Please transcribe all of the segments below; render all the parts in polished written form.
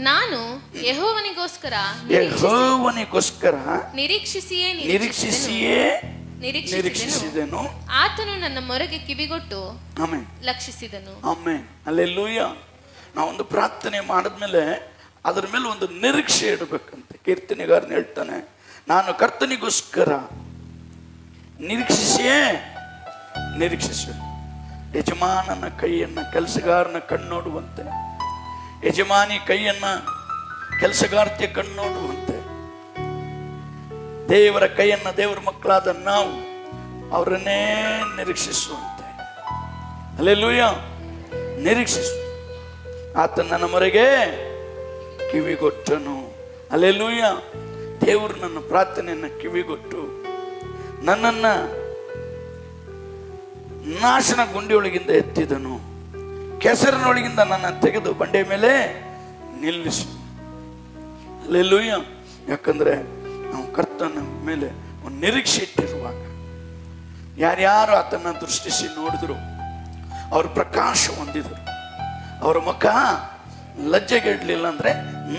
ನಾನು ಯೆಹೋವನಿಗೋಸ್ಕರ ನಿರೀಕ್ಷಿಸಿಯೇ ನಿರೀಕ್ಷಿಸಿದೆನು. ಆತನು ನನ್ನ ಮೊರೆಗೆ ಕಿವಿಗೊಟ್ಟು ಲಕ್ಷಿಸಿದನು. ಆಮೆನ್. ಹಲ್ಲೆಲೂಯಾ. ನಾವೊಂದು ಪ್ರಾರ್ಥನೆ ಮಾಡಿದ್ಮೇಲೆ ಅದರ ಮೇಲೆ ಒಂದು ನಿರೀಕ್ಷೆ ಇಡಬೇಕಂತೆ. ಕೀರ್ತನೆಗಾರನ ಹೇಳ್ತಾನೆ, ನಾನು ಕರ್ತನಿಗೋಸ್ಕರ ನಿರೀಕ್ಷಿಸುವೆ. ಯಜಮಾನನ ಕೈಯನ್ನ ಕೆಲಸಗಾರನ ಕಣ್ಣೋಡುವಂತೆ, ಯಜಮಾನಿ ಕೈಯನ್ನ ಕೆಲಸಗಾರ್ತಿಯ ಕಣ್ಣೋಡುವಂತೆ, ದೇವರ ಕೈಯನ್ನ ದೇವರ ಮಕ್ಕಳಾದ ನಾವು ಅವರನ್ನೇ ನಿರೀಕ್ಷಿಸುವಂತೆ. ಹಲ್ಲೆಲೂಯಾ. ನಿರೀಕ್ಷಿಸು. ಆತ ನನ್ನ ಮೊರೆಗೆ ಕಿವಿಗೊಟ್ಟನು. ಹಲ್ಲೆಲೂಯಾ. ದೇವರು ನನ್ನ ಪ್ರಾರ್ಥನೆಯನ್ನು ಕಿವಿಗೊಟ್ಟು ನನ್ನನ್ನ ನಾಶನ ಗುಂಡಿಯೊಳಗಿಂದ ಎತ್ತಿದನು, ಕೆಸರಿನೊಳಗಿಂದ ನನ್ನ ತೆಗೆದು ಬಂಡೆ ಮೇಲೆ ನಿಲ್ಲಿಸಿ. ಹಲ್ಲೆಲೂಯಾ. ಯಾಕಂದ್ರೆ ನಾವು ಕರ್ತನ ಮೇಲೆ ಒಂದು ನಿರೀಕ್ಷೆ ಇಟ್ಟಿರುವಾಗ ಯಾರ್ಯಾರು ಆತನ ದೃಷ್ಟಿಸಿ ನೋಡಿದ್ರು ಅವರು ಪ್ರಕಾಶ ಹೊಂದಿದರು. ಅವರ ಮುಖ ಲಜ್ಜೆಗೆಡ್ಲಿಲ್ಲ, ಅಂದ್ರೆ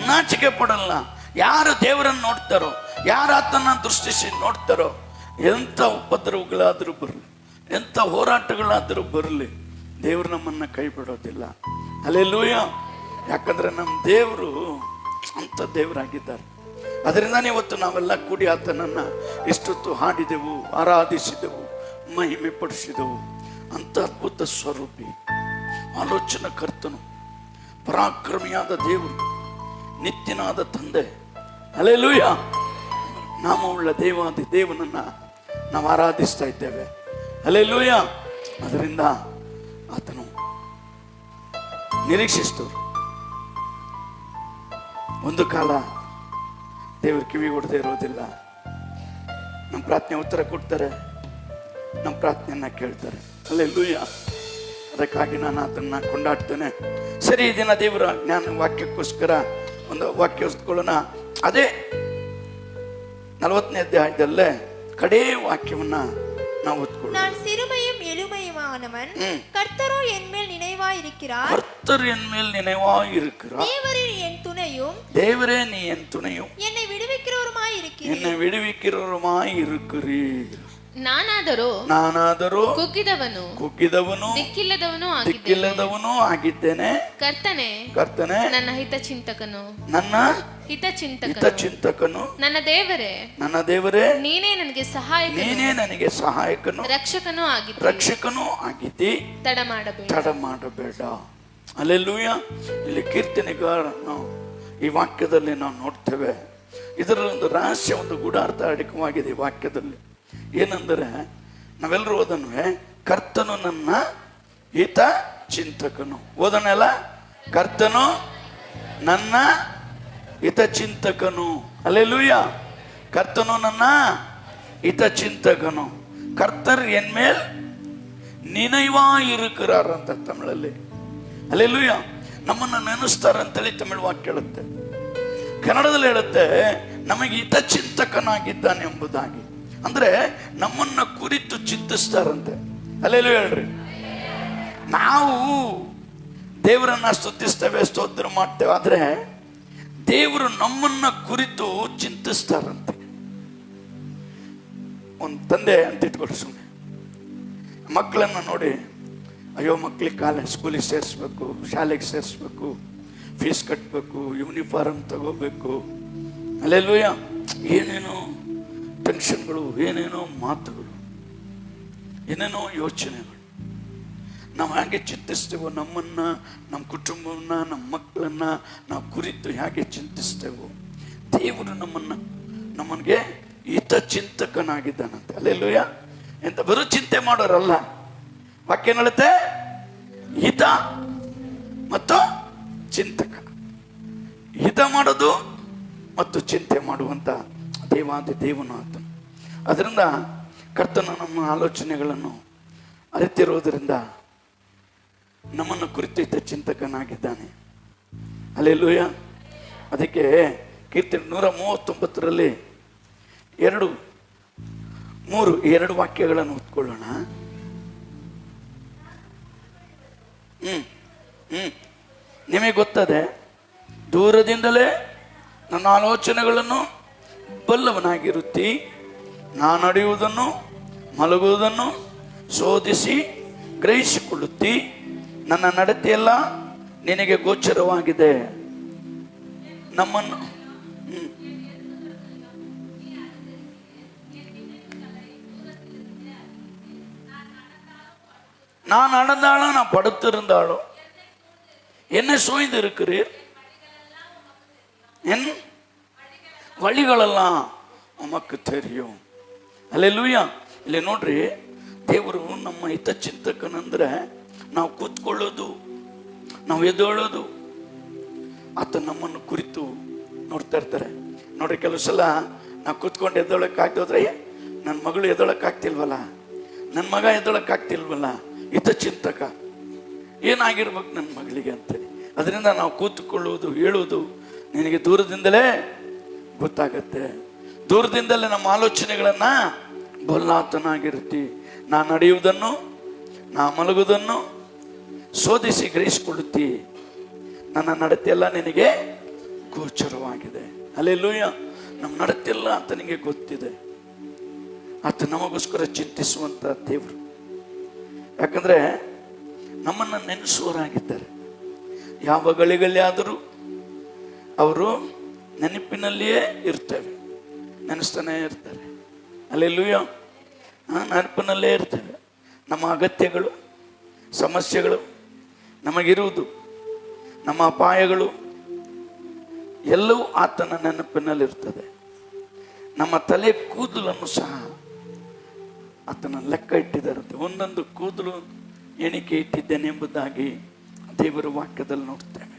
ನಾಚಿಕೆ ಪಡಲ್ಲ. ಯಾರು ದೇವರನ್ನು ನೋಡ್ತಾರೋ, ಯಾರು ಆತನ ದೃಷ್ಟಿಸಿ ನೋಡ್ತಾರೋ, ಎಂಥ ಉಪದ್ರವಗಳಾದರೂ ಬರಲಿ, ಎಂಥ ಹೋರಾಟಗಳಾದರೂ ಬರಲಿ, ದೇವರು ನಮ್ಮನ್ನ ಕೈ ಬಿಡೋದಿಲ್ಲ. ಹಲ್ಲೆಲೂಯಾ. ಯಾಕಂದ್ರೆ ನಮ್ಮ ದೇವರು ಅಂತ ದೇವರಾಗಿದ್ದಾರೆ. ಅದರಿಂದಾನೇ ಇವತ್ತು ನಾವೆಲ್ಲ ಕೂಡಿ ಆತನನ್ನ ಇಷ್ಟೊತ್ತು ಹಾಡಿದೆವು, ಆರಾಧಿಸಿದೆವು, ಮಹಿಮೆ ಪಡಿಸಿದೆವು. ಅಂತ ಅದ್ಭುತ ಸ್ವರೂಪಿ, ಆಲೋಚನಾ ಕರ್ತನು, ಪರಾಕ್ರಮಿಯಾದ ದೇವರು, ನಿತ್ಯನಾದ ತಂದೆ. ಹಲ್ಲೆಲೂಯಾ. ನಾಮವುಳ್ಳ ದೇವಾದಿ ದೇವನನ್ನ ನಾವು ಆರಾಧಿಸ್ತಾ ಇದ್ದೇವೆ. ಹಲ್ಲೆಲೂಯಾ. ಅದರಿಂದ ಆತನು ನಿರೀಕ್ಷಿಸಿದವರು ಒಂದು ಕಾಲ ದೇವರು ಕಿವಿ ಕೊಡದೆ ಇರೋದಿಲ್ಲ. ನಮ್ಮ ಪ್ರಾರ್ಥನೆ ಉತ್ತರ ಕೊಡ್ತಾರೆ, ನಮ್ಮ ಪ್ರಾರ್ಥನೆಯನ್ನ ಕೇಳ್ತಾರೆ. ಹಲ್ಲೆಲೂಯಾ. ಅದಕ್ಕಾಗಿ ನಾನು ಅದನ್ನ ಕೊಂಡಾಡ್ತೇನೆ. ಸರಿ, ಈ ದಿನ ದೇವರ ಜ್ಞಾನ ವಾಕ್ಯಕ್ಕೋಸ್ಕರ ಒಂದು ವಾಕ್ಯ ಓದ್ಕೊಳ್ಳೋಣ. ಅದೇ 40ನೇ ಅಧ್ಯಾಯದಲ್ಲೇ ಕಡೇ ವಾಕ್ಯವನ್ನ ನಾವು ಓದ್ಕೊಳ್ಳೋಣ. நான் சிறுமையும் எளிமையுமானவன், கர்த்தரோ என்மேல் நினைவாயிருக்கிறார். கர்த்தர் என்மேல் நினைவாயிருக்கிறார். தேவரே என் துணையும், தேவரே நீ என் துணையும், என்னை விடுவிக்கிறவருமாயிருக்கிறீர். என்னை விடுவிக்கிறவருமாயிருக்கிறீர். ನಾನಾದರೂ ಕುಗ್ಗಿದವನು ದಿಕ್ಕಿಲ್ಲದವನು ಆಗಿದ್ದೇನೆ. ಕರ್ತನೆ ನನ್ನ ಹಿತಚಿಂತಕನು, ನನ್ನ ದೇವರೇ ನೀನೇ ನನಗೆ ಸಹಾಯಕನು, ರಕ್ಷಕನೂ ಆಗಿದ್ದಿ. ತಡ ಮಾಡಬೇಡ. ಹಲ್ಲೆಲೂಯಾ. ಇಲ್ಲಿ ಕೀರ್ತನೆಗಾರನು ಈ ವಾಕ್ಯದಲ್ಲಿ ನಾವು ನೋಡ್ತೇವೆ. ಇದರ ಒಂದು ರಹಸ್ಯ, ಒಂದು ಗೂಢಾರ್ಥ ಅಡಕವಾಗಿದೆ ಈ ವಾಕ್ಯದಲ್ಲಿ. ಏನಂದರೆ ನಾವೆಲ್ಲರೂ ಓದನ್ವೆ, ಕರ್ತನು ನನ್ನ ಹಿತ ಚಿಂತಕನು. ಓದನಲ್ಲ, ಕರ್ತನು ನನ್ನ ಹಿತ ಚಿಂತಕನು. ಹಲ್ಲೆಲೂಯಾ. ಕರ್ತನು ನನ್ನ ಹಿತ ಚಿಂತಕನು. ಕರ್ತರ್ ಎನ್ಮೇಲ್ ನಿನೈವಾಯಿರುಕ್கிறாರ್ ಅಂತ ತಮಿಳಲ್ಲಿ. ಹಲ್ಲೆಲೂಯಾ. ನಮ್ಮನ್ನ ನೆನೆಸ್ತಾರಂತೇಳಿ ತಮಿಳು ವಾಕ್ಯ ಹೇಳುತ್ತೆ. ಕನ್ನಡದಲ್ಲಿ ಹೇಳುತ್ತೆ ನಮಗೆ ಹಿತಚಿಂತಕನಾಗಿದ್ದಾನೆ ಎಂಬುದಾಗಿ. ಅಂದ್ರೆ ನಮ್ಮನ್ನ ಕುರಿತು ಚಿಂತಿಸ್ತಾರಂತೆ. ಅಲ್ಲೆಲ್ಲೂ ಹೇಳ್ರಿ, ನಾವು ದೇವರನ್ನ ಸ್ತುತಿಸ್ತೇವೆ, ಸ್ತೋತ್ರ ಮಾಡ್ತೇವೆ, ಆದ್ರೆ ದೇವರು ನಮ್ಮನ್ನ ಕುರಿತು ಚಿಂತಿಸ್ತಾರಂತೆ. ಒಂದು ತಂದೆ ಅಂತ ಇಟ್ಕೊಳ್ರಿ, ಸುಮ್ಮನೆ ಮಕ್ಕಳನ್ನ ನೋಡಿ, ಅಯ್ಯೋ ಮಕ್ಕಳಿಗೆ ಸ್ಕೂಲಿಗೆ ಸೇರಿಸ್ಬೇಕು, ಶಾಲೆಗೆ ಸೇರಿಸ್ಬೇಕು, ಫೀಸ್ ಕಟ್ಟಬೇಕು, ಯೂನಿಫಾರ್ಮ್ ತಗೋಬೇಕು, ಅಲ್ಲೆಲ್ಲೂಯ್ಯ ಏನೇನೋ ಟೆನ್ಷನ್ಗಳು, ಏನೇನೋ ಮಾತುಗಳು, ಏನೇನೋ ಯೋಚನೆಗಳು. ನಾವು ಹೇಗೆ ಚಿಂತಿಸ್ತೇವೋ, ನಮ್ಮನ್ನ, ನಮ್ಮ ಕುಟುಂಬವನ್ನ, ನಮ್ಮ ಮಕ್ಕಳನ್ನ ನಾವು ಕುರಿತು ಹೇಗೆ ಚಿಂತಿಸ್ತೇವೋ, ದೇವರು ನಮ್ಮನಿಗೆ ಹಿತ ಚಿಂತಕನಾಗಿದ್ದಾನಂತೆ. ಅಲ್ಲೆಲ್ಲೂಯ್ಯ. ಎಂತ ಬರೋ ಚಿಂತೆ ಮಾಡೋರಲ್ಲ. ವಾಕ್ಯ ಹೇಳುತ್ತೆ ಹಿತ ಮತ್ತು ಚಿಂತಕ. ಹಿತ ಮಾಡೋದು ಮತ್ತು ಚಿಂತೆ ಮಾಡುವಂತ ದೇವಾದಿ ದೇವನು ಆತನು. ಅದರಿಂದ ಕರ್ತನ ನಮ್ಮ ಆಲೋಚನೆಗಳನ್ನು ಅರಿತಿರೋದರಿಂದ ನಮ್ಮನ್ನು ಕುರಿತು ಹಿತ ಚಿಂತಕನಾಗಿದ್ದಾನೆ. ಹಲ್ಲೆಲೂಯಾ. ಅದಕ್ಕೆ ಕೀರ್ತನೆ 139ರಲ್ಲಿ 2-3 ವಾಕ್ಯಗಳನ್ನು ಓದ್ಕೊಳ್ಳೋಣ. ನಿಮಗೆ ಗೊತ್ತದೆ ದೂರದಿಂದಲೇ ನನ್ನ ಆಲೋಚನೆಗಳನ್ನು ಬಲ್ಲವನಾಗಿರುತ್ತಿ. ನಾನು ನಡೆಯುವುದನ್ನು ಮಲಗುವುದನ್ನು ಶೋಧಿಸಿ ಗ್ರಹಿಸಿಕೊಳ್ಳುತ್ತಿ. ನನ್ನ ನಡತೆಯೆಲ್ಲ ನಿನಗೆ ಗೋಚರವಾಗಿದೆ. ನಮ್ಮನ್ನು நான் நடந்தாலும் நான் படுத்திருந்தாலும் என்ன சூழ்ந்து இருக்கிறீர், என் வழிகளெல்லாம் உமக்கு தெரியும். ಅಲ್ಲೆಲೂಯಾ. ಇಲ್ಲಿ ನೋಡ್ರಿ, ದೇವರು ನಮ್ಮ ಹಿತಚಿಂತಕನಂದ್ರೆ ನಾವು ಕೂತ್ಕೊಳ್ಳೋದು, ನಾವು ಎದ್ದೇಳೋದು, ಆತ ನಮ್ಮನ್ನು ಕುರಿತು ನೋಡ್ತಾ ಇರ್ತಾರೆ. ನೋಡ್ರಿ, ಕೆಲವು ಸಲ ನಾವು ಕೂತ್ಕೊಂಡು ಎದ್ದೇಳಕ್ಕಾಗ್ತೋದ್ರೆ ನನ್ನ ಮಗಳು ಎದ್ದೇಳಕ್ಕಾಗ್ತಿಲ್ವಲ್ಲ, ನನ್ನ ಮಗ ಎದ್ದೇಳಕ್ಕಾಗ್ತಿಲ್ವಲ್ಲ, ಹಿತಚಿಂತಕ ಏನಾಗಿರ್ಬೇಕು ನನ್ನ ಮಗಳಿಗೆ ಅಂತೇಳಿ. ಅದರಿಂದ ನಾವು ಕೂತ್ಕೊಳ್ಳುವುದು, ಹೇಳುವುದು ನಿನಗೆ ದೂರದಿಂದಲೇ ಗೊತ್ತಾಗತ್ತೆ. ದೂರದಿಂದಲೇ ನಮ್ಮ ಆಲೋಚನೆಗಳನ್ನು ಬಲ್ಲಾತನಾಗಿರುತ್ತಿ. ನಾ ನಡೆಯುವುದನ್ನು ನಾ ಮಲಗುವುದನ್ನು ಶೋಧಿಸಿ ಗ್ರಹಿಸಿಕೊಳ್ಳುತ್ತಿ. ನನ್ನ ನಡತೆಯೆಲ್ಲ ನಿನಗೆ ಗೋಚರವಾಗಿದೆ. ಅಲ್ಲೆಲೂಯ. ನಮ್ಮ ನಡತೆಯೆಲ್ಲ ಆತನಿಗೆ ಗೊತ್ತಿದೆ. ಆತ ನಮಗೋಸ್ಕರ ಚಿಂತಿಸುವಂತ ದೇವರು. ಯಾಕಂದ್ರೆ ನಮ್ಮನ್ನು ನೆನೆಸುವರಾಗಿದ್ದಾರೆ. ಯಾವ ಗಳಿಗಲ್ಲಿ ಆದರೂ ಅವರು ನೆನಪಿನಲ್ಲಿಯೇ ಇರ್ತೇವೆ, ನೆನೆಸ್ತಾನೆ ಇರ್ತಾರೆ. ಅಲ್ಲೆಲೂಯ. ನೆನಪಿನಲ್ಲೇ ಇರ್ತೇವೆ. ನಮ್ಮ ಅಗತ್ಯಗಳು, ಸಮಸ್ಯೆಗಳು, ನಮಗಿರುವುದು, ನಮ್ಮ ಅಪಾಯಗಳು ಎಲ್ಲವೂ ಆತನ ನೆನಪಿನಲ್ಲಿರ್ತದೆ. ನಮ್ಮ ತಲೆ ಕೂದಲನ್ನು ಸಹ ಆತನ ಲೆಕ್ಕ ಇಟ್ಟಿದ್ದಾರಂತೆ. ಒಂದೊಂದು ಕೂದಲು ಎಣಿಕೆ ಇಟ್ಟಿದ್ದೇನೆ ಎಂಬುದಾಗಿ ದೇವರ ವಾಕ್ಯದಲ್ಲಿ ನೋಡ್ತೇವೆ.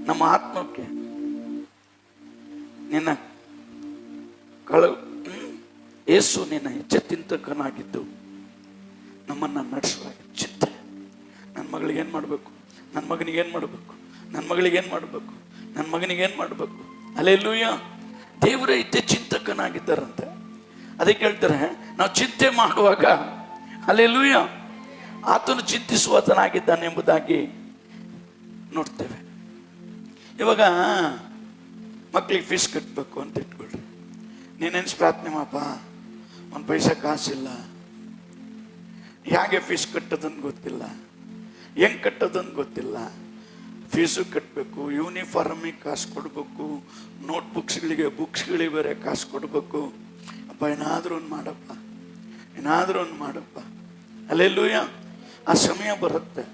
ನಮ್ಮ ಆತ್ಮಕ್ಕೆ ನಿನ್ನ ಯೇಸು ನಿನ್ನ ಹಿತಚಿಂತಕನಾಗಿದ್ದು ನಮ್ಮನ್ನು ನಡೆಸುವಾಗ ಚಿಂತೆ, ನನ್ನ ಮಗಳಿಗೆ ಏನು ಮಾಡಬೇಕು, ನನ್ನ ಮಗನಿಗೆ ಏನು ಮಾಡಬೇಕು, ನನ್ನ ಮಗಳಿಗೆ ಏನು ಮಾಡಬೇಕು, ನನ್ನ ಮಗನಿಗೆ ಏನು ಮಾಡಬೇಕು. ಅಲ್ಲೆಲೂಯ. ದೇವರ ಹಿತಚಿಂತಕನಾಗಿದ್ದಾರಂತೆ. ಅದಕ್ಕೆ ಹೇಳ್ತಾರೆ, ನಾವು ಚಿಂತೆ ಮಾಡುವಾಗ ಅಲ್ಲೆಲೂಯ ಆತನು ಚಿಂತಿಸುವಾತನಾಗಿದ್ದಾನೆ ಎಂಬುದಾಗಿ ನೋಡ್ತೇವೆ. ಇವಾಗ ಮಕ್ಕಳಿಗೆ ಫೀಸ್ ಕಟ್ಟಬೇಕು ಅಂತ ಇಟ್ಕೊಳ್ರಿ. ನೀನೆನ್ಸ್ ಪ್ರಾರ್ಥನೆ ಮಾಡಪ್ಪ, ಒಂದು ಪೈಸಾ ಕಾಸಿಲ್ಲ, ಹೇಗೆ ಫೀಸ್ ಕಟ್ಟೋದನ್ನು ಗೊತ್ತಿಲ್ಲ, ಹೆಂಗೆ ಕಟ್ಟೋದನ್ನು ಗೊತ್ತಿಲ್ಲ. ಫೀಸು ಕಟ್ಟಬೇಕು, ಯೂನಿಫಾರ್ಮಿಗೆ ಕಾಸು ಕೊಡಬೇಕು, ಬುಕ್ಸ್ಗಳಿಗೆ ಬೇರೆ ಕಾಸು ಕೊಡಬೇಕು. ಅಪ್ಪ ಏನಾದರೂ ಒಂದು ಮಾಡಪ್ಪ, ಏನಾದರೂ ಒಂದು ಮಾಡಪ್ಪ. ಅಲ್ಲೆಲೂಯ. ಆ ಸಮಯ ಬರುತ್ತೆ.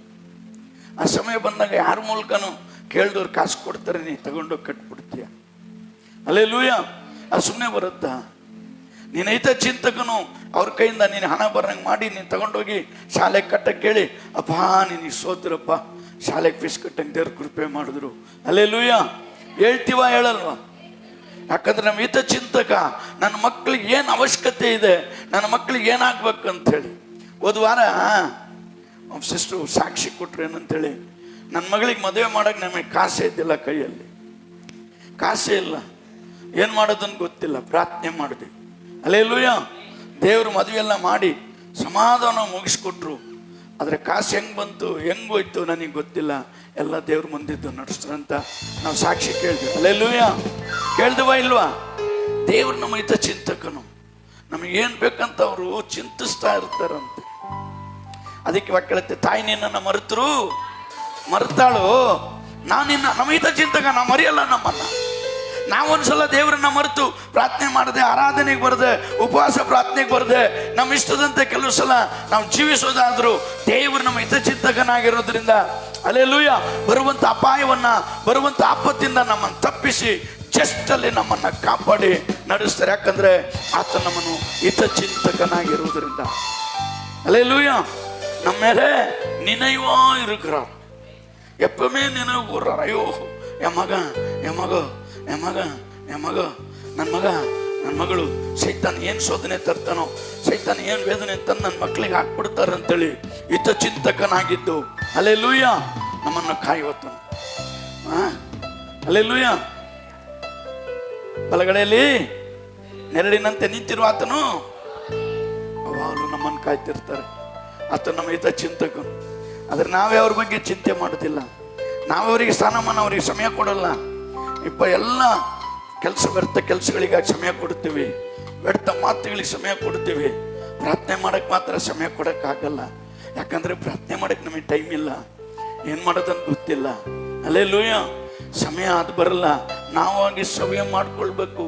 ಆ ಸಮಯ ಬಂದಾಗ ಯಾರ ಮೂಲಕನೂ ಕೇಳಿದವ್ರು ಕಾಸು ಕೊಡ್ತಾರೆ, ನೀ ತಗೊಂಡೋಗಿ ಕಟ್ಬಿಡ್ತೀಯ. ಅಲ್ಲೆಲೂಯ. ಅದು ಸುಮ್ಮನೆ ಬರುತ್ತಾ? ನೀನು ಹಿತಚಿಂತಕನು ಅವ್ರ ಕೈಯಿಂದ ನೀನು ಹಣ ಬರಂಗೆ ಮಾಡಿ ನೀನು ತಗೊಂಡೋಗಿ ಶಾಲೆಗೆ ಕಟ್ಟಕ್ಕೆ ಕೇಳಿ, ಅಪ್ಪ ನಿನಗೆ ಸೋತ್ರಪ್ಪ, ಶಾಲೆಗೆ ಫೀಸ್ ಕಟ್ಟಂಗೆ ದೇವ್ರು ಕೃಪೆ ಮಾಡಿದ್ರು. ಅಲ್ಲೆಲೂಯ. ಹೇಳ್ತೀವ ಹೇಳಲ್ವ? ಯಾಕಂದ್ರೆ ನಮ್ಮ ಹಿತಚಿಂತಕ ನನ್ನ ಮಕ್ಕಳಿಗೆ ಏನು ಅವಶ್ಯಕತೆ ಇದೆ, ನನ್ನ ಮಕ್ಕಳಿಗೆ ಏನಾಗ್ಬೇಕು ಅಂಥೇಳಿ. ಹೋದ ವಾರ ಸಿಸ್ಟರ್ ಸಾಕ್ಷಿ ಕೊಟ್ರು ಏನಂತೇಳಿ, ನನ್ನ ಮಗಳಿಗೆ ಮದುವೆ ಮಾಡೋಕೆ ನಮಗೆ ಕಾಸೇ ಇದ್ದಿಲ್ಲ, ಕೈಯಲ್ಲಿ ಕಾಸೇ ಇಲ್ಲ, ಏನು ಮಾಡೋದನ್ನು ಗೊತ್ತಿಲ್ಲ. ಪ್ರಾರ್ಥನೆ ಮಾಡಿದೆ. ಅಲ್ಲೆಲೂಯ. ದೇವರು ಮದುವೆಲ್ಲ ಮಾಡಿ ಸಮಾಧಾನ ಮುಗಿಸ್ಕೊಟ್ರು. ಆದರೆ ಕಾಸು ಹೆಂಗೆ ಬಂತು, ಹೆಂಗೆ ಹೋಯ್ತು ನನಗೆ ಗೊತ್ತಿಲ್ಲ. ಎಲ್ಲ ದೇವ್ರ ಮುಂದಿದ್ದು ನಡೆಸ್ತಾರಂತ ನಾವು ಸಾಕ್ಷಿ ಕೇಳಿದ್ವಿ. ಅಲ್ಲೆಲೂಯ. ಕೇಳ್ದವ ಇಲ್ವಾ? ದೇವ್ರು ನಮ್ಮ ಹಿತಚಿಂತಕನು. ನಮಗೇನು ಬೇಕಂತ ಅವರು ಚಿಂತಿಸ್ತಾ ಇರ್ತಾರಂತೆ. ಅದಕ್ಕೆ ವಾಕ್ಯತೆ, ತಾಯಿ ನಿನ್ನನ್ನು ಮರೆತಾಳು, ನಾನು ನಿನ್ನ, ನಮ್ಮ ಹಿತಚಿಂತಕ ನಾವು ಮರೆಯಲ್ಲ ನಮ್ಮನ್ನ. ನಾವೊಂದ್ಸಲ ದೇವರನ್ನ ಮರೆತು ಪ್ರಾರ್ಥನೆ ಮಾಡದೆ, ಆರಾಧನೆಗೆ ಬರದೆ, ಉಪವಾಸ ಪ್ರಾರ್ಥನೆಗೆ ಬರದೆ, ನಮ್ಮ ಇಷ್ಟದಂತೆ ಕೆಲವು ಸಲ ನಾವು ಜೀವಿಸೋದಾದ್ರೂ ದೇವರು ನಮ್ಮ ಹಿತಚಿಂತಕನಾಗಿರೋದ್ರಿಂದ ಅಲ್ಲೆಲೂಯ ಬರುವಂಥ ಅಪಾಯವನ್ನ, ಬರುವಂಥ ಆಪತ್ತಿಂದ ನಮ್ಮನ್ನು ತಪ್ಪಿಸಿ ಜಸ್ಟಲ್ಲಿ ನಮ್ಮನ್ನು ಕಾಪಾಡಿ ನಡೆಸ್ತಾರೆ. ಯಾಕಂದ್ರೆ ಆತ ನಮ್ಮನ್ನು ಹಿತಚಿಂತಕನಾಗಿರುವುದರಿಂದ. ಅಲ್ಲೆಲೂಯ. ನಮ್ಮ ಮೇಲೆ நினைவா இருக்கிறார். எப்பவுமே நினைவு கூறார். ஐயோ என் மகன், என் மகன், என் மகன், என் மகன், ನನ್ನ ಮಗ, ನನ್ನ ಮಗಳು ಸೈತಾನ ಏನು ಶೋಧನೆ ತರ್ತಾನೋ, ಸೈತಾನ ಏನು ವೇದನೆ ತಂದು ನನ್ನ ಮಕ್ಕಳಿಗೆ ಹಾಕ್ಬಿಡ್ತಾರಂತೇಳಿ ಹಿತಚಿಂತಕನಾಗಿದ್ದು ಅಲ್ಲೆಲೂಯ ನಮ್ಮನ್ನು ಕಾಯುವತ್ತನು. ಅಲ್ಲೆಲೂಯ. ಬಲಗಡೆಯಲ್ಲಿ ನೆರಳಿನಂತೆ ನಿಂತಿರುವ ಆತನು ಅವಾಗಲೂ ನಮ್ಮನ್ನು ಕಾಯ್ತಿರ್ತಾರೆ. ಆತ ನಮ್ಮ ಹಿತಚಿಂತಕನು. ಆದರೆ ನಾವೇ ಅವ್ರ ಬಗ್ಗೆ ಚಿಂತೆ ಮಾಡೋದಿಲ್ಲ. ನಾವವರಿಗೆ ಸ್ಥಾನಮಾನ, ಅವರಿಗೆ ಸಮಯ ಕೊಡಲ್ಲ. ಎಲ್ಲ ವ್ಯರ್ಥ ಕೆಲಸಗಳಿಗಾಗಿ ಸಮಯ ಕೊಡ್ತೀವಿ, ವ್ಯರ್ಥ ಮಾತುಗಳಿಗೆ ಸಮಯ ಕೊಡ್ತೀವಿ. ಪ್ರಾರ್ಥನೆ ಮಾಡಕ್ಕೆ ಮಾತ್ರ ಸಮಯ ಕೊಡೋಕ್ಕಾಗಲ್ಲ. ಯಾಕಂದ್ರೆ ಪ್ರಾರ್ಥನೆ ಮಾಡಕ್ಕೆ ನಮಗೆ ಟೈಮ್ ಇಲ್ಲ, ಏನು ಮಾಡೋದನ್ನು ಗೊತ್ತಿಲ್ಲ. ಹಲ್ಲೆಲೂಯಾ. ಸಮಯ ಅದು ಬರಲ್ಲ. ನಾವಾಗಿ ಸಮಯ ಮಾಡ್ಕೊಳ್ಬೇಕು,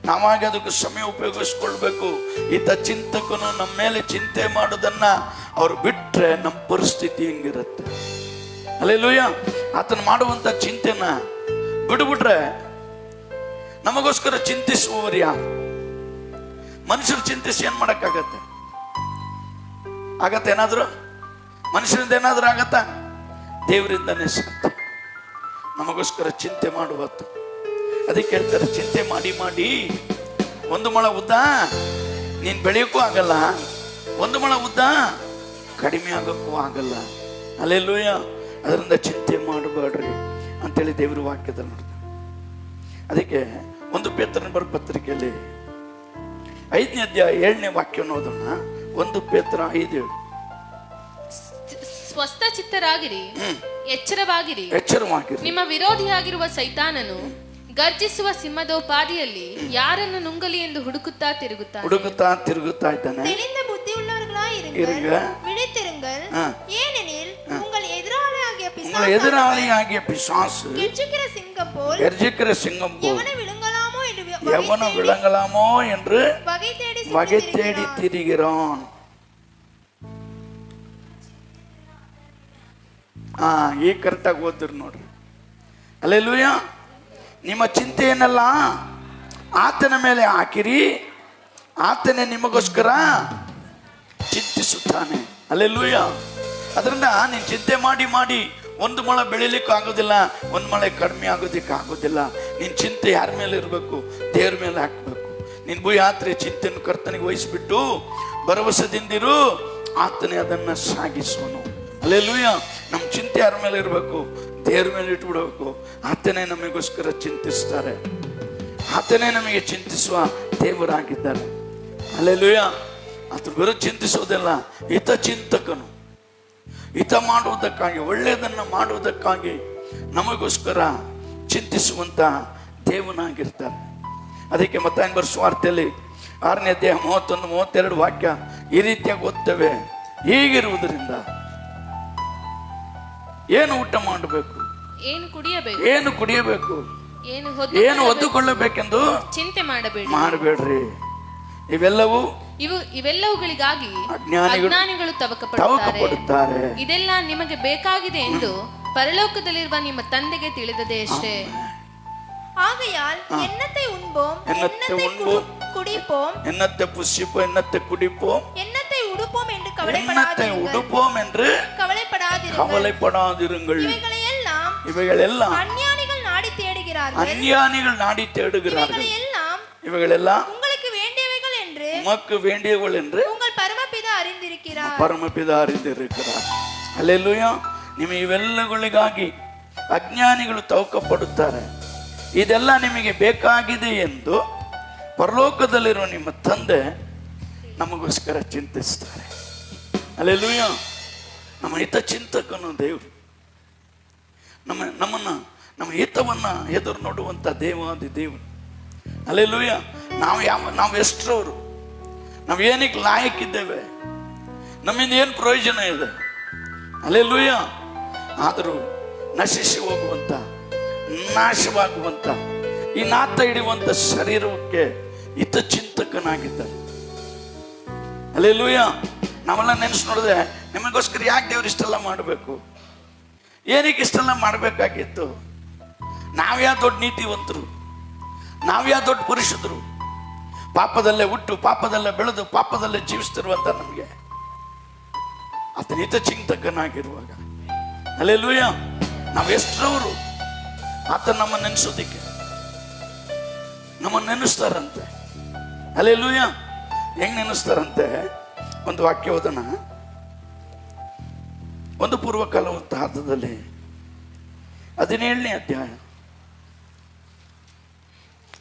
ನಾವಾಗಿ ಅದಕ್ಕೆ ಸಮಯ ಉಪಯೋಗಿಸ್ಕೊಳ್ಬೇಕು. ಈತ ಚಿಂತಕನು ನಮ್ಮ ಮೇಲೆ ಚಿಂತೆ ಮಾಡೋದನ್ನ ಅವ್ರು ಬಿಟ್ರೆ ನಮ್ಮ ಪರಿಸ್ಥಿತಿ ಹಿಂಗಿರುತ್ತೆ. ಹಲ್ಲೆಲೂಯಾ. ಆತನ ಮಾಡುವಂತ ಚಿಂತೆನ ಬಿಡ್ಬಿಟ್ರೆ ನಮಗೋಸ್ಕರ ಚಿಂತಿಸುವವರು ಯಾರು? ಮನುಷ್ಯರು ಚಿಂತಿಸಿ ಏನ್ ಮಾಡಕ್ಕಾಗತ್ತೆ? ಆಗತ್ತೆ ಏನಾದ್ರು? ಮನುಷ್ಯರಿಂದ ಏನಾದ್ರೂ ಆಗತ್ತಾ? ದೇವರಿಂದನೇ ಸಾಧ್ಯ. ನಮಗೋಸ್ಕರ ಚಿಂತೆ ಮಾಡುವತ್ತು. ಅದಕ್ಕೆ ಹೇಳ್ತಾರೆ, ಚಿಂತೆ ಮಾಡಿ ಮಾಡಿ ಒಂದು ಮೊಳ ಉದ್ದ ನೀನ್ ಬೆಳೆಯೋಕ್ಕೂ ಆಗಲ್ಲ, ಒಂದು ಮೊಳ ಉದ್ದ ಕಡಿಮೆ ಆಗೋಕ್ಕೂ ಆಗಲ್ಲ. ಹಲ್ಲೆಲೂಯಾ. ಅದರಿಂದ ಚಿಂತೆ ಮಾಡಬೇಡ್ರಿ ಅಂತೇಳಿ ದೇವರ ವಾಕ್ಯದಲ್ಲಿ ನೋಡ್ತಾರೆ. ಅದಕ್ಕೆ 1 ಪೇತ್ರನ ಬರೆದ ಪತ್ರಿಕೆಯಲ್ಲಿ 5ನೇ ಅಧ್ಯಾಯ 7ನೇ ವಾಕ್ಯವನ್ನು ಓದೋಣ. 1 ಪೇತ್ರ 5:7. ಸ್ವಸ್ಥ ಚಿತ್ತರಾಗಿರಿ, ಎಚ್ಚರವಾಗಿರಿ. ನಿಮ್ಮ ವಿರೋಧಿಯಾಗಿರುವ ಸೈತಾನನು ಗರ್ಜಿಸುವ ಸಿಂಹದೋಪಾದಿಯಲ್ಲಿ ಯಾರನ್ನು ನುಂಗಲಿ ಎಂದು ಹುಡುಕುತ್ತಾ ತಿರುಗುತ್ತಾ ಇದ್ದಾನೆ. தெளிந்த புத்தியுள்ளவர்களாய் விழித்திருங்கள். ஏனெனில் உங்கள் எதிராளியாகிய பிசாசு கெர்ச்சிக்கிற சிங்கம் போல் எவனை விழுங்கலாமோ என்று வகை தேடி திரிகிறான். ಈಗ ಕರೆಕ್ಟಾಗಿ ಓದಿದ್ರು ನೋಡ್ರಿ. ಹಲ್ಲೆಲೂಯಾ. ನಿಮ್ಮ ಚಿಂತೆಯನ್ನೆಲ್ಲ ಆತನ ಮೇಲೆ ಹಾಕಿರಿ, ಆತನೇ ನಿಮಗೋಸ್ಕರ ಚಿಂತಿಸುತ್ತಾನೆ. ಹಲ್ಲೆಲೂಯಾ. ಅದರಿಂದ ನೀನು ಚಿಂತೆ ಮಾಡಿ ಮಾಡಿ ಒಂದು ಮೊಳ ಬೆಳಿಲಿಕ್ಕೆ ಆಗೋದಿಲ್ಲ, ಒಂದು ಮೊಳ ಕಡಿಮೆ ಆಗೋದಿಕ್ಕೆ ಆಗೋದಿಲ್ಲ. ನಿನ್ನ ಚಿಂತೆ ಯಾರ ಮೇಲೆ ಇರಬೇಕು? ದೇವ್ರ ಮೇಲೆ ಹಾಕಬೇಕು. ನಿನ್ನ ಭೂಯಾತ್ರೆ ಚಿಂತೆಯನ್ನು ಕರ್ತನಿಗೆ ವಹಿಸ್ಬಿಟ್ಟು ಭರವಸೆದಿಂದಿರು, ಆತನೇ ಅದನ್ನ ಸಾಗಿಸುವನು. ಹಲ್ಲೆಲೂಯಾ. ನಮ್ಮ ಚಿಂತೆ ಯಾರ ಮೇಲೆ ಇರಬೇಕು? ದೇವ್ರ ಮೇಲೆ ಇಟ್ಬಿಡಬೇಕು. ಆತನೇ ನಮಗೋಸ್ಕರ ಚಿಂತಿಸ್ತಾರೆ, ಆತನೇ ನಮಗೆ ಚಿಂತಿಸುವ ದೇವರಾಗಿದ್ದಾರೆ. ಹಲ್ಲೆಲೂಯಾ. ಆತ ಬರೋ ಚಿಂತಿಸೋದೆಲ್ಲ ಹಿತ ಚಿಂತಕನು. ಹಿತ ಮಾಡುವುದಕ್ಕಾಗಿ, ಒಳ್ಳೆಯದನ್ನು ಮಾಡುವುದಕ್ಕಾಗಿ ನಮಗೋಸ್ಕರ ಚಿಂತಿಸುವಂತ ದೇವನಾಗಿರ್ತಾರೆ. ಅದಕ್ಕೆ ಮತ್ತಾಯನ ಬರೆದ ಸುವಾರ್ತೆಯಲ್ಲಿ 6ನೇ ಅಧ್ಯಾಯ 31-32 ವಾಕ್ಯ ಈ ರೀತಿಯಾಗಿ ಓದ್ತೇವೆ. ಹೀಗಿರುವುದರಿಂದ ಏನು ಊಟ ಮಾಡಬೇಕು, ಏನು ಕುಡಿಯಬೇಕು, ಏನು ಹೊದ್ದುಕೊಳ್ಳಬೇಕೆಂದು ಚಿಂತೆ ಮಾಡಬೇಡ್ರಿ. ಇವೆಲ್ಲವುಗಳಿಗಾಗಿ ಅಜ್ಞಾನಿಗಳು ತವಕಪಡುತ್ತಾರೆ. ಇದೆಲ್ಲ ನಿಮಗೆ ಬೇಕಾಗಿದೆ ಎಂದು ಪರಲೋಕದಲ್ಲಿರುವ ನಿಮ್ಮ ತಂದೆಗೆ ತಿಳಿದದೆ ಅಷ್ಟೇ. ஆகையால் எண்ணத்தை உண்போம், குடிப்போம், எண்ணத்தை புசிப்போம், எண்ணத்தை குடிப்போம், எண்ணத்தை உடுப்போம் என்று கவலைப்படாதிருங்கள். இவைகளெல்லாம் அஞ்ஞானிகள் நாடி தேடுகிறார்கள். இவைகளெல்லாம் உங்களுக்கு வேண்டியவைகள் என்று உமக்கு வேண்டியவைகள் என்று உங்கள் பரமபிதா அறிந்திருக்கிறார். ಹಲ್ಲೆಲೂಯಾ. ನಿಮ್ಮ ಇವೆಲ್ಲಗಳಿಗಾಗಿ ಅಜ್ಞಾನಿಗಳು ತವಕಪಡುತ್ತಾರೆ. ಇದೆಲ್ಲ ನಿಮಗೆ ಬೇಕಾಗಿದೆ ಎಂದು ಪರಲೋಕದಲ್ಲಿರುವ ನಿಮ್ಮ ತಂದೆ ನಮಗೋಸ್ಕರ ಚಿಂತಿಸ್ತಾರೆ. ಹಲ್ಲೆಲೂಯಾ. ನಮ್ಮ ಹಿತ ಚಿಂತಕನು ದೇವರು. ನಮ್ಮ ಹಿತವನ್ನ ಎದುರು ನೋಡುವಂತ ದೇವಾದಿ ದೇವರು. ಹಲ್ಲೆಲೂಯಾ. ನಾವು ಎಷ್ಟರವರು, ನಾವು ಏನಕ್ಕೆ ಲಾಯಕ್ಕಿದ್ದೇವೆ, ನಮ್ಮಿಂದ ಏನು ಪ್ರಯೋಜನ ಇದೆ? ಹಲ್ಲೆಲೂಯಾ. ಆದರೂ ನಶಿಸಿ ಹೋಗುವಂತ, ನಾಶವಾಗುವಂತ, ಈ ನಾತ ಹಿಡಿಯುವಂತ ಶರೀರಕ್ಕೆ ಹಿತ ಚಿಂತಕನಾಗಿದ್ದಾರೆ. ಹಲ್ಲೆಲೂಯಾ. ನಾವೆಲ್ಲ ನೆನೆಸಿ ನೋಡಿದ್ರೆ ನಿಮಗೋಸ್ಕರ ಯಾಕೆ ದೇವ್ರು ಇಷ್ಟೆಲ್ಲ ಮಾಡಬೇಕು, ಏನಕ್ಕೆ ಇಷ್ಟೆಲ್ಲ ಮಾಡಬೇಕಾಗಿತ್ತು? ನಾವ್ಯಾ ದೊಡ್ಡ ನೀತಿವಂತರು, ನಾವ್ಯಾ ದೊಡ್ಡ ಪುರುಷರು, ಪಾಪದಲ್ಲೇ ಹುಟ್ಟು ಪಾಪದಲ್ಲೇ ಬೆಳೆದು ಪಾಪದಲ್ಲೇ ಜೀವಿಸ್ತಿರುವಂತ ನಮಗೆ ಆತನ ಹಿತ ಚಿಂತಕನಾಗಿರುವಾಗ, ಹಲ್ಲೆಲೂಯಾ, ನಾವೆಷ್ಟರವರು ಆತ ನಮ್ಮ ನೆನೆಸೋದಿಕ್ಕೆ ನಮ್ಮನ್ನು ನೆನೆಸ್ತಾರಂತೆ. ಹಲ್ಲೆಲೂಯಾ. ಹೆಂಗ್ ನೆನೆಸ್ತಾರಂತೆ? ಒಂದು ವಾಕ್ಯ ಓದೋಣ. ಒಂದು ಪೂರ್ವಕಾಲ ವೃತ್ತಾಂತದಲ್ಲಿ 17ನೇ ಅಧ್ಯಾಯ,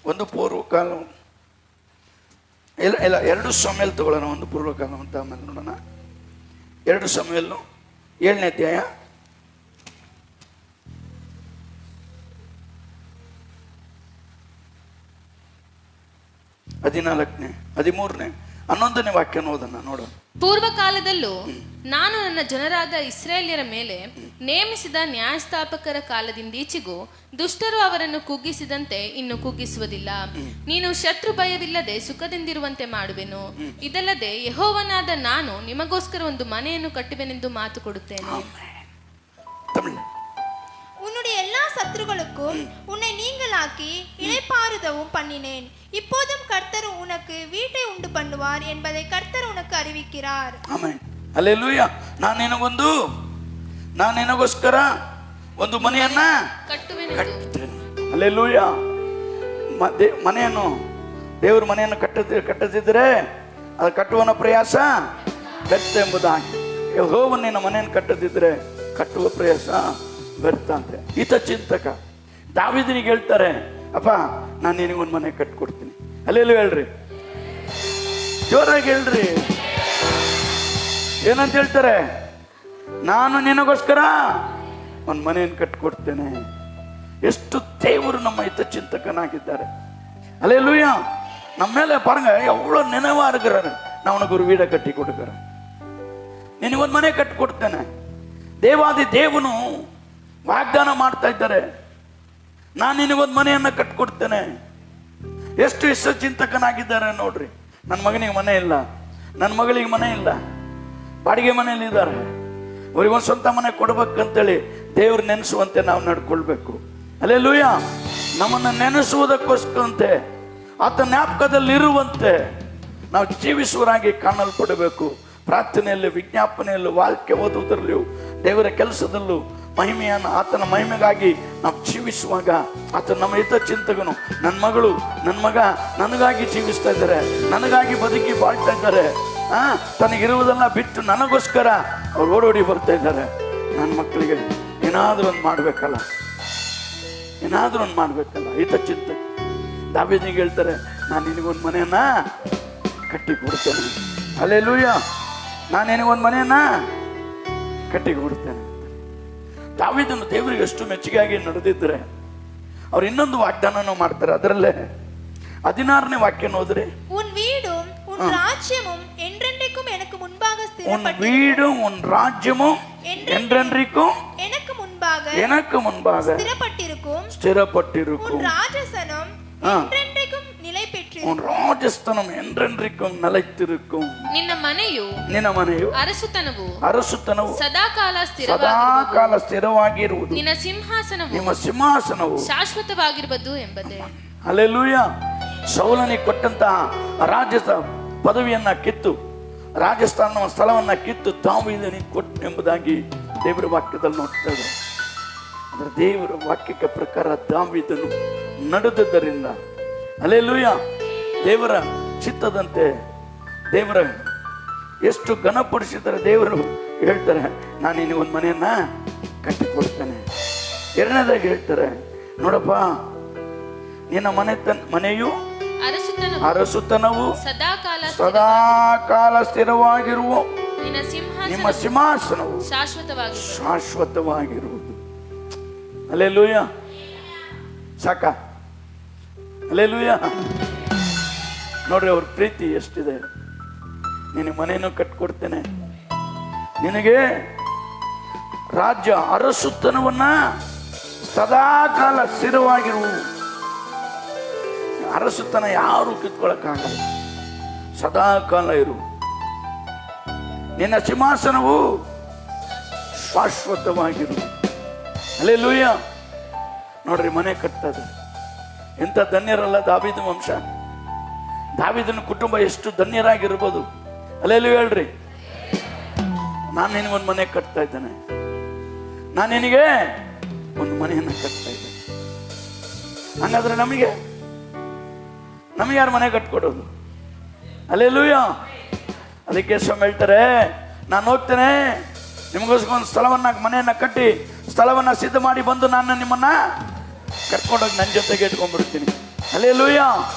ಒಂದು ಪೂರ್ವಕಾಲ ಇಲ್ಲ 2 ಸಮಯಲ್ ತಗೊಳ್ಳೋಣ. ಒಂದು ಪೂರ್ವಕಾಲ ಅಂತ ಆಮೇಲೆ ನೋಡೋಣ. 2 ಸಮಯಲ್ 7ನೇ ಅಧ್ಯಾಯ 14ನೇ 13ನೇ 11ನೇ ವಾಕ್ಯ ಓದೋಣ ನೋಡೋಣ. ಪೂರ್ವ ಕಾಲದಲ್ಲೂ ನಾನು ನನ್ನ ಜನರಾದ ಇಸ್ರಾಯೇಲ್ಯರ ಮೇಲೆ ನೇಮಿಸಿದ ನ್ಯಾಯಸ್ಥಾಪಕರ ಕಾಲದಿಂದೀಚೆಗೂ ದುಷ್ಟರು ಅವರನ್ನು ಕುಗ್ಗಿಸಿದಂತೆ ಇನ್ನು ಕುಗ್ಗಿಸುವುದಿಲ್ಲ. ನೀನು ಶತ್ರು ಭಯವಿಲ್ಲದೆ ಸುಖದಿಂದಿರುವಂತೆ ಮಾಡುವೆನು. ಇದಲ್ಲದೆ ಯೆಹೋವನಾದ ನಾನು ನಿಮಗೋಸ್ಕರ ಒಂದು ಮನೆಯನ್ನು ಕಟ್ಟುವೆನೆಂದು ಮಾತು ಕೊಡುತ್ತೇನೆ. ತಮಿಳು. உன்னுடைய எல்லா சத்துருக்களுக்கும் உன்னை நீங்களாக்கி இளைப்பாறுதவும் பண்ணினேன். இப்போதும் கர்த்தர் உனக்கு வீட்டை உண்டு பண்ணுவார் என்பதை கர்த்தர் உனக்கு அறிவிக்கிறார். ಆಮೆನ್. ಹಲ್ಲೆಲೂಯಾ. ನಾನು ನಿನಗೋಸ್ಕರ ಒಂದು ಮನೆಯನ್ನ ಕಟ್ಟುತ್ತೇನೆ. ಹಲ್ಲೆಲೂಯಾ. ಮನೆಯನ್ನು ದೇವರ ಮನೆಯನ್ನು ಕಟ್ಟದಿದ್ದರೆ ಅದು ಕಟ್ಟುವನ ಪ್ರಯಾಸ ವ್ಯರ್ಥ ಎಂಬುದಾಗಿ. ಯೆಹೋವನು ನಿನ್ನ ಮನೆಯನ್ನು ಕಟ್ಟದಿದ್ರೆ ಕಟ್ಟುವ ಪ್ರಯಾಸ ವ್ಯರ್ಥ ಅಂತೆ. ಹಿತಚಿಂತಕ ದಾವೀದನಿಗೆ ಹೇಳ್ತಾರೆ, ಅಪ್ಪ ನಾನು ನಿನಗೊಂದು ಮನೆ ಕಟ್ಕೊಡ್ತೀನಿ. ಅಲ್ಲೆಲ್ಲೂ ಹೇಳ್ರಿ, ಜೋರಾಗಿ ಹೇಳ್ರಿ. ಏನಂತ ಹೇಳ್ತಾರೆ? ನಾನು ನಿನಗೋಸ್ಕರ ಒಂದು ಮನೆಯನ್ನು ಕಟ್ಕೊಡ್ತೇನೆ. ಎಷ್ಟು ದೇವರು ನಮ್ಮ ಹಿತಚಿಂತಕನಾಗಿದ್ದಾರೆ. ಅಲ್ಲೆಲ್ಲೂಯ. ನಮ್ಮ ಮೇಲೆ பாருங்க எவ்வளோ நினைவா இருக்கிறாரு. நான் உனக்கு ஒரு வீடை கட்டி கொடுக்கிறேன், ನಿನಗೊಂದು ಮನೆ ಕಟ್ಟಿಕೊಡ್ತೇನೆ. ದೇವಾದಿ ದೇವನು ವಾಗ್ದಾನ ಮಾಡ್ತಾ ಇದ್ದಾರೆ, ನಾನು ನಿನಗೊಂದು ಮನೆಯನ್ನು ಕಟ್ಟಿಕೊಡ್ತೇನೆ. ಎಷ್ಟು ಹಿತಚಿಂತಕನಾಗಿದ್ದಾರೆ ನೋಡ್ರಿ. ನನ್ನ ಮಗನಿಗೆ ಮನೆ ಇಲ್ಲ, ನನ್ನ ಮಗಳಿಗೆ ಮನೆ ಇಲ್ಲ, ಬಾಡಿಗೆ ಮನೆಯಲ್ಲಿ ಇದ್ದಾರೆ. ಅವ್ರಿಗೊಂದು ಸ್ವಂತ ಮನೆ ಕೊಡ್ಬೇಕಂತೇಳಿ ದೇವ್ರು ನೆನೆಸುವಂತೆ ನಾವು ನಡ್ಕೊಳ್ಬೇಕು. ಹಲ್ಲೆಲೂಯ. ನಮ್ಮನ್ನು ನೆನೆಸುವುದಕ್ಕೋಸ್ಕರಂತೆ, ಆತ ಜ್ಞಾಪಕದಲ್ಲಿರುವಂತೆ ನಾವು ಜೀವಿಸುವರಾಗಿ ಕಾಣಲ್ಪಡಬೇಕು. ಪ್ರಾರ್ಥನೆಯಲ್ಲಿ, ವಿಜ್ಞಾಪನೆಯಲ್ಲೂ, ವಾಕ್ಯ ಓದುವುದರಲ್ಲಿಯೂ, ದೇವರ ಕೆಲಸದಲ್ಲೂ ಮಹಿಮೆಯನ್ನು, ಆತನ ಮಹಿಮೆಗಾಗಿ ನಾವು ಜೀವಿಸುವಾಗ ಆತ ನಮ್ಮ ಹಿತಚಿಂತಕನು. ನನ್ನ ಮಗಳು, ನನ್ನ ಮಗ ನನಗಾಗಿ ಜೀವಿಸ್ತಾ ಇದ್ದಾರೆ, ನನಗಾಗಿ ಬದುಕಿ ಬಾಳ್ತಾ ಇದ್ದಾರೆ. ತನಗಿರುವುದೆಲ್ಲ ಬಿಟ್ಟು ನನಗೋಸ್ಕರ ಅವ್ರು ಓಡೋಡಿ ಬರ್ತಾ ಇದ್ದಾರೆ. ನನ್ನ ಮಕ್ಕಳಿಗೆ ಏನಾದರೂ ಒಂದು ಮಾಡಬೇಕಲ್ಲ, ಏನಾದರೂ ಒಂದು ಮಾಡಬೇಕಲ್ಲ. ಹಿತಚಿಂತಕ ದಾವೀದನಿಗೆ ಹೇಳ್ತಾರೆ, ನಾನು ನಿನಗೊಂದು ಮನೆಯನ್ನ ಕಟ್ಟಿ ಕೊಡ್ತೇನೆ. ಹಲ್ಲೆಲೂಯ. ನಾನು ನಿನಗೊಂದು ಮನೆಯನ್ನ ಕಟ್ಟಿ ಕೊಡ್ತೇನೆ. ದಾವೀದನು ದೇವರಿಗೆ ಎಷ್ಟು ಮೆಚ್ಚುಗೆಯಾಗಿ ನಡೆದಿದ್ರೆ ಅವ್ರು ಇನ್ನೊಂದು ವಾಗ್ದಾನನೂ ಮಾಡ್ತಾರೆ. ಅದರಲ್ಲೇ 16ನೇ ವಾಕ್ಯ ಹೋದ್ರೆ, உன் வீடும் உன் ராஜ்யமும் என்றென்றைக்கும் எனக்கு முன்பாக உன் வீடும் உன் ராஜ்யமும் என்றென்றைக்கும் எனக்கு முன்பாக ஸ்திரப்பட்டிருக்கும். உன் ராஜஸ்தானம் என்றென்றைக்கும் நிலை பெற்றிருக்கும். உன் ராஜஸ்தானம் என்றென்றைக்கும் நிலைத்திருக்கும். ನಿನ್ನ ಮನೆಯು ಅರಸುತನವು ಸದಾಕಾಲ ಸ್ಥಿರವಾಗಿರುವುದು. ನಿನ್ನ ಸಿಂಹಾಸನವು ಶಾಶ್ವತವಾಗಿರುವುದು ಎಂಬುದೇ. ಹಲ್ಲೆಲೂಯ. ಸೌಲನಿಗೆ ಕೊಟ್ಟಂತಹ ರಾಜ್ಯದ ಪದವಿಯನ್ನ ಕಿತ್ತು, ರಾಜಸ್ಥಾನ ಸ್ಥಳವನ್ನ ಕಿತ್ತು ದಾವೀದನಿಗೆ ಕೊಟ್ಟು ಎಂಬುದಾಗಿ ದೇವರ ವಾಕ್ಯದಲ್ಲಿ ನೋಡ್ತೇವೆ. ಅಂದ್ರೆ ದೇವರ ವಾಕ್ಯಕ್ಕೆ ಪ್ರಕಾರ ದಾವೀದನು ನಡೆದುದರಿಂದ, ಹಲ್ಲೆಲೂಯ, ದೇವರ ಚಿತ್ತದಂತೆ ದೇವರ ಎಷ್ಟು ಘನಪಡಿಸಿದರೆ ದೇವರು ಹೇಳ್ತಾರೆ, ನಾನು ನಿನಗೆ ಒಂದು ಮನೆಯನ್ನ ಕಟ್ಟಿಕೊಡ್ತೇನೆ. ಎರಡನೇದಾಗಿ ಹೇಳ್ತಾರೆ, ನೋಡಪ್ಪ, ನಿನ್ನ ಮನೆಯು ಅರಸುತನವು ಸದಾಕಾಲ ಸ್ಥಿರವಾಗಿರುವ ನಿಮ್ಮ ಸಿಂಹಾಸನವು ಶಾಶ್ವತವಾಗಿರುವುದು. ಹಲ್ಲೆಲೂಯ. ಸಾಕ? ಹಲ್ಲೆಲೂಯ. ನೋಡ್ರಿ ಅವ್ರ ಪ್ರೀತಿ ಎಷ್ಟಿದೆ. ನಿನಗೆ ಮನೆಯನ್ನು ಕಟ್ಕೊಡ್ತೇನೆ, ನಿನಗೆ ರಾಜ್ಯ ಅರಸುತನವನ್ನ ಸದಾಕಾಲ ಸ್ಥಿರವಾಗಿರುವುದು. ಅರಸುತನ ಯಾರು ಕಿತ್ಕೊಳ್ಳಕ್ಕಾಗಲ್ಲ, ಸದಾಕಾಲ ಇರು. ನಿನ್ನ ಸಿಂಹಾಸನವು ಶಾಶ್ವತವಾಗಿರು. ಹಲ್ಲೆಲೂಯ. ನೋಡ್ರಿ, ಮನೆ ಕಟ್ಟದ ಎಂತ ಧನ್ಯರಲ್ಲ ದಾವೀದ ವಂಶ. ದಾವೀದನ ಕುಟುಂಬ ಎಷ್ಟು ಧನ್ಯರಾಗಿರ್ಬೋದು. ಹಲ್ಲೆಲೂಯ ಹೇಳ್ರಿ. ನಾನು ನಿನಗೊಂದು ಮನೆ ಕಟ್ತಾ ಇದ್ದೇನೆ, ನಾನು ನಿನಗೆ ಒಂದು ಮನೆಯನ್ನು ಕಟ್ತಾ ಇದ್ದೇನೆ. ಹಂಗಾದ್ರೆ ನಮಗೆ ಯಾರು ಮನೆ ಕಟ್ಕೊಡೋದು? ಹಲ್ಲೆಲೂಯ. ಅದಕ್ಕೆ ಸ್ವಾಮಿ ಹೇಳ್ತಾರೆ, ನಾನು ಹೋಗ್ತೇನೆ, ನಿಮಗೋಸ್ಕರ ಒಂದು ಮನೆಯನ್ನ ಕಟ್ಟಿ ಸ್ಥಳವನ್ನ ಸಿದ್ಧ ಮಾಡಿ ಬಂದು ನಾನು ನಿಮ್ಮನ್ನ ಕಟ್ಕೊಂಡೋಗಿ ನನ್ನ ಜೊತೆಗೆ ಇಟ್ಕೊಂಡ್ಬಿಡ್ತೀನಿ. ಹಲ್ಲೆಲೂಯ.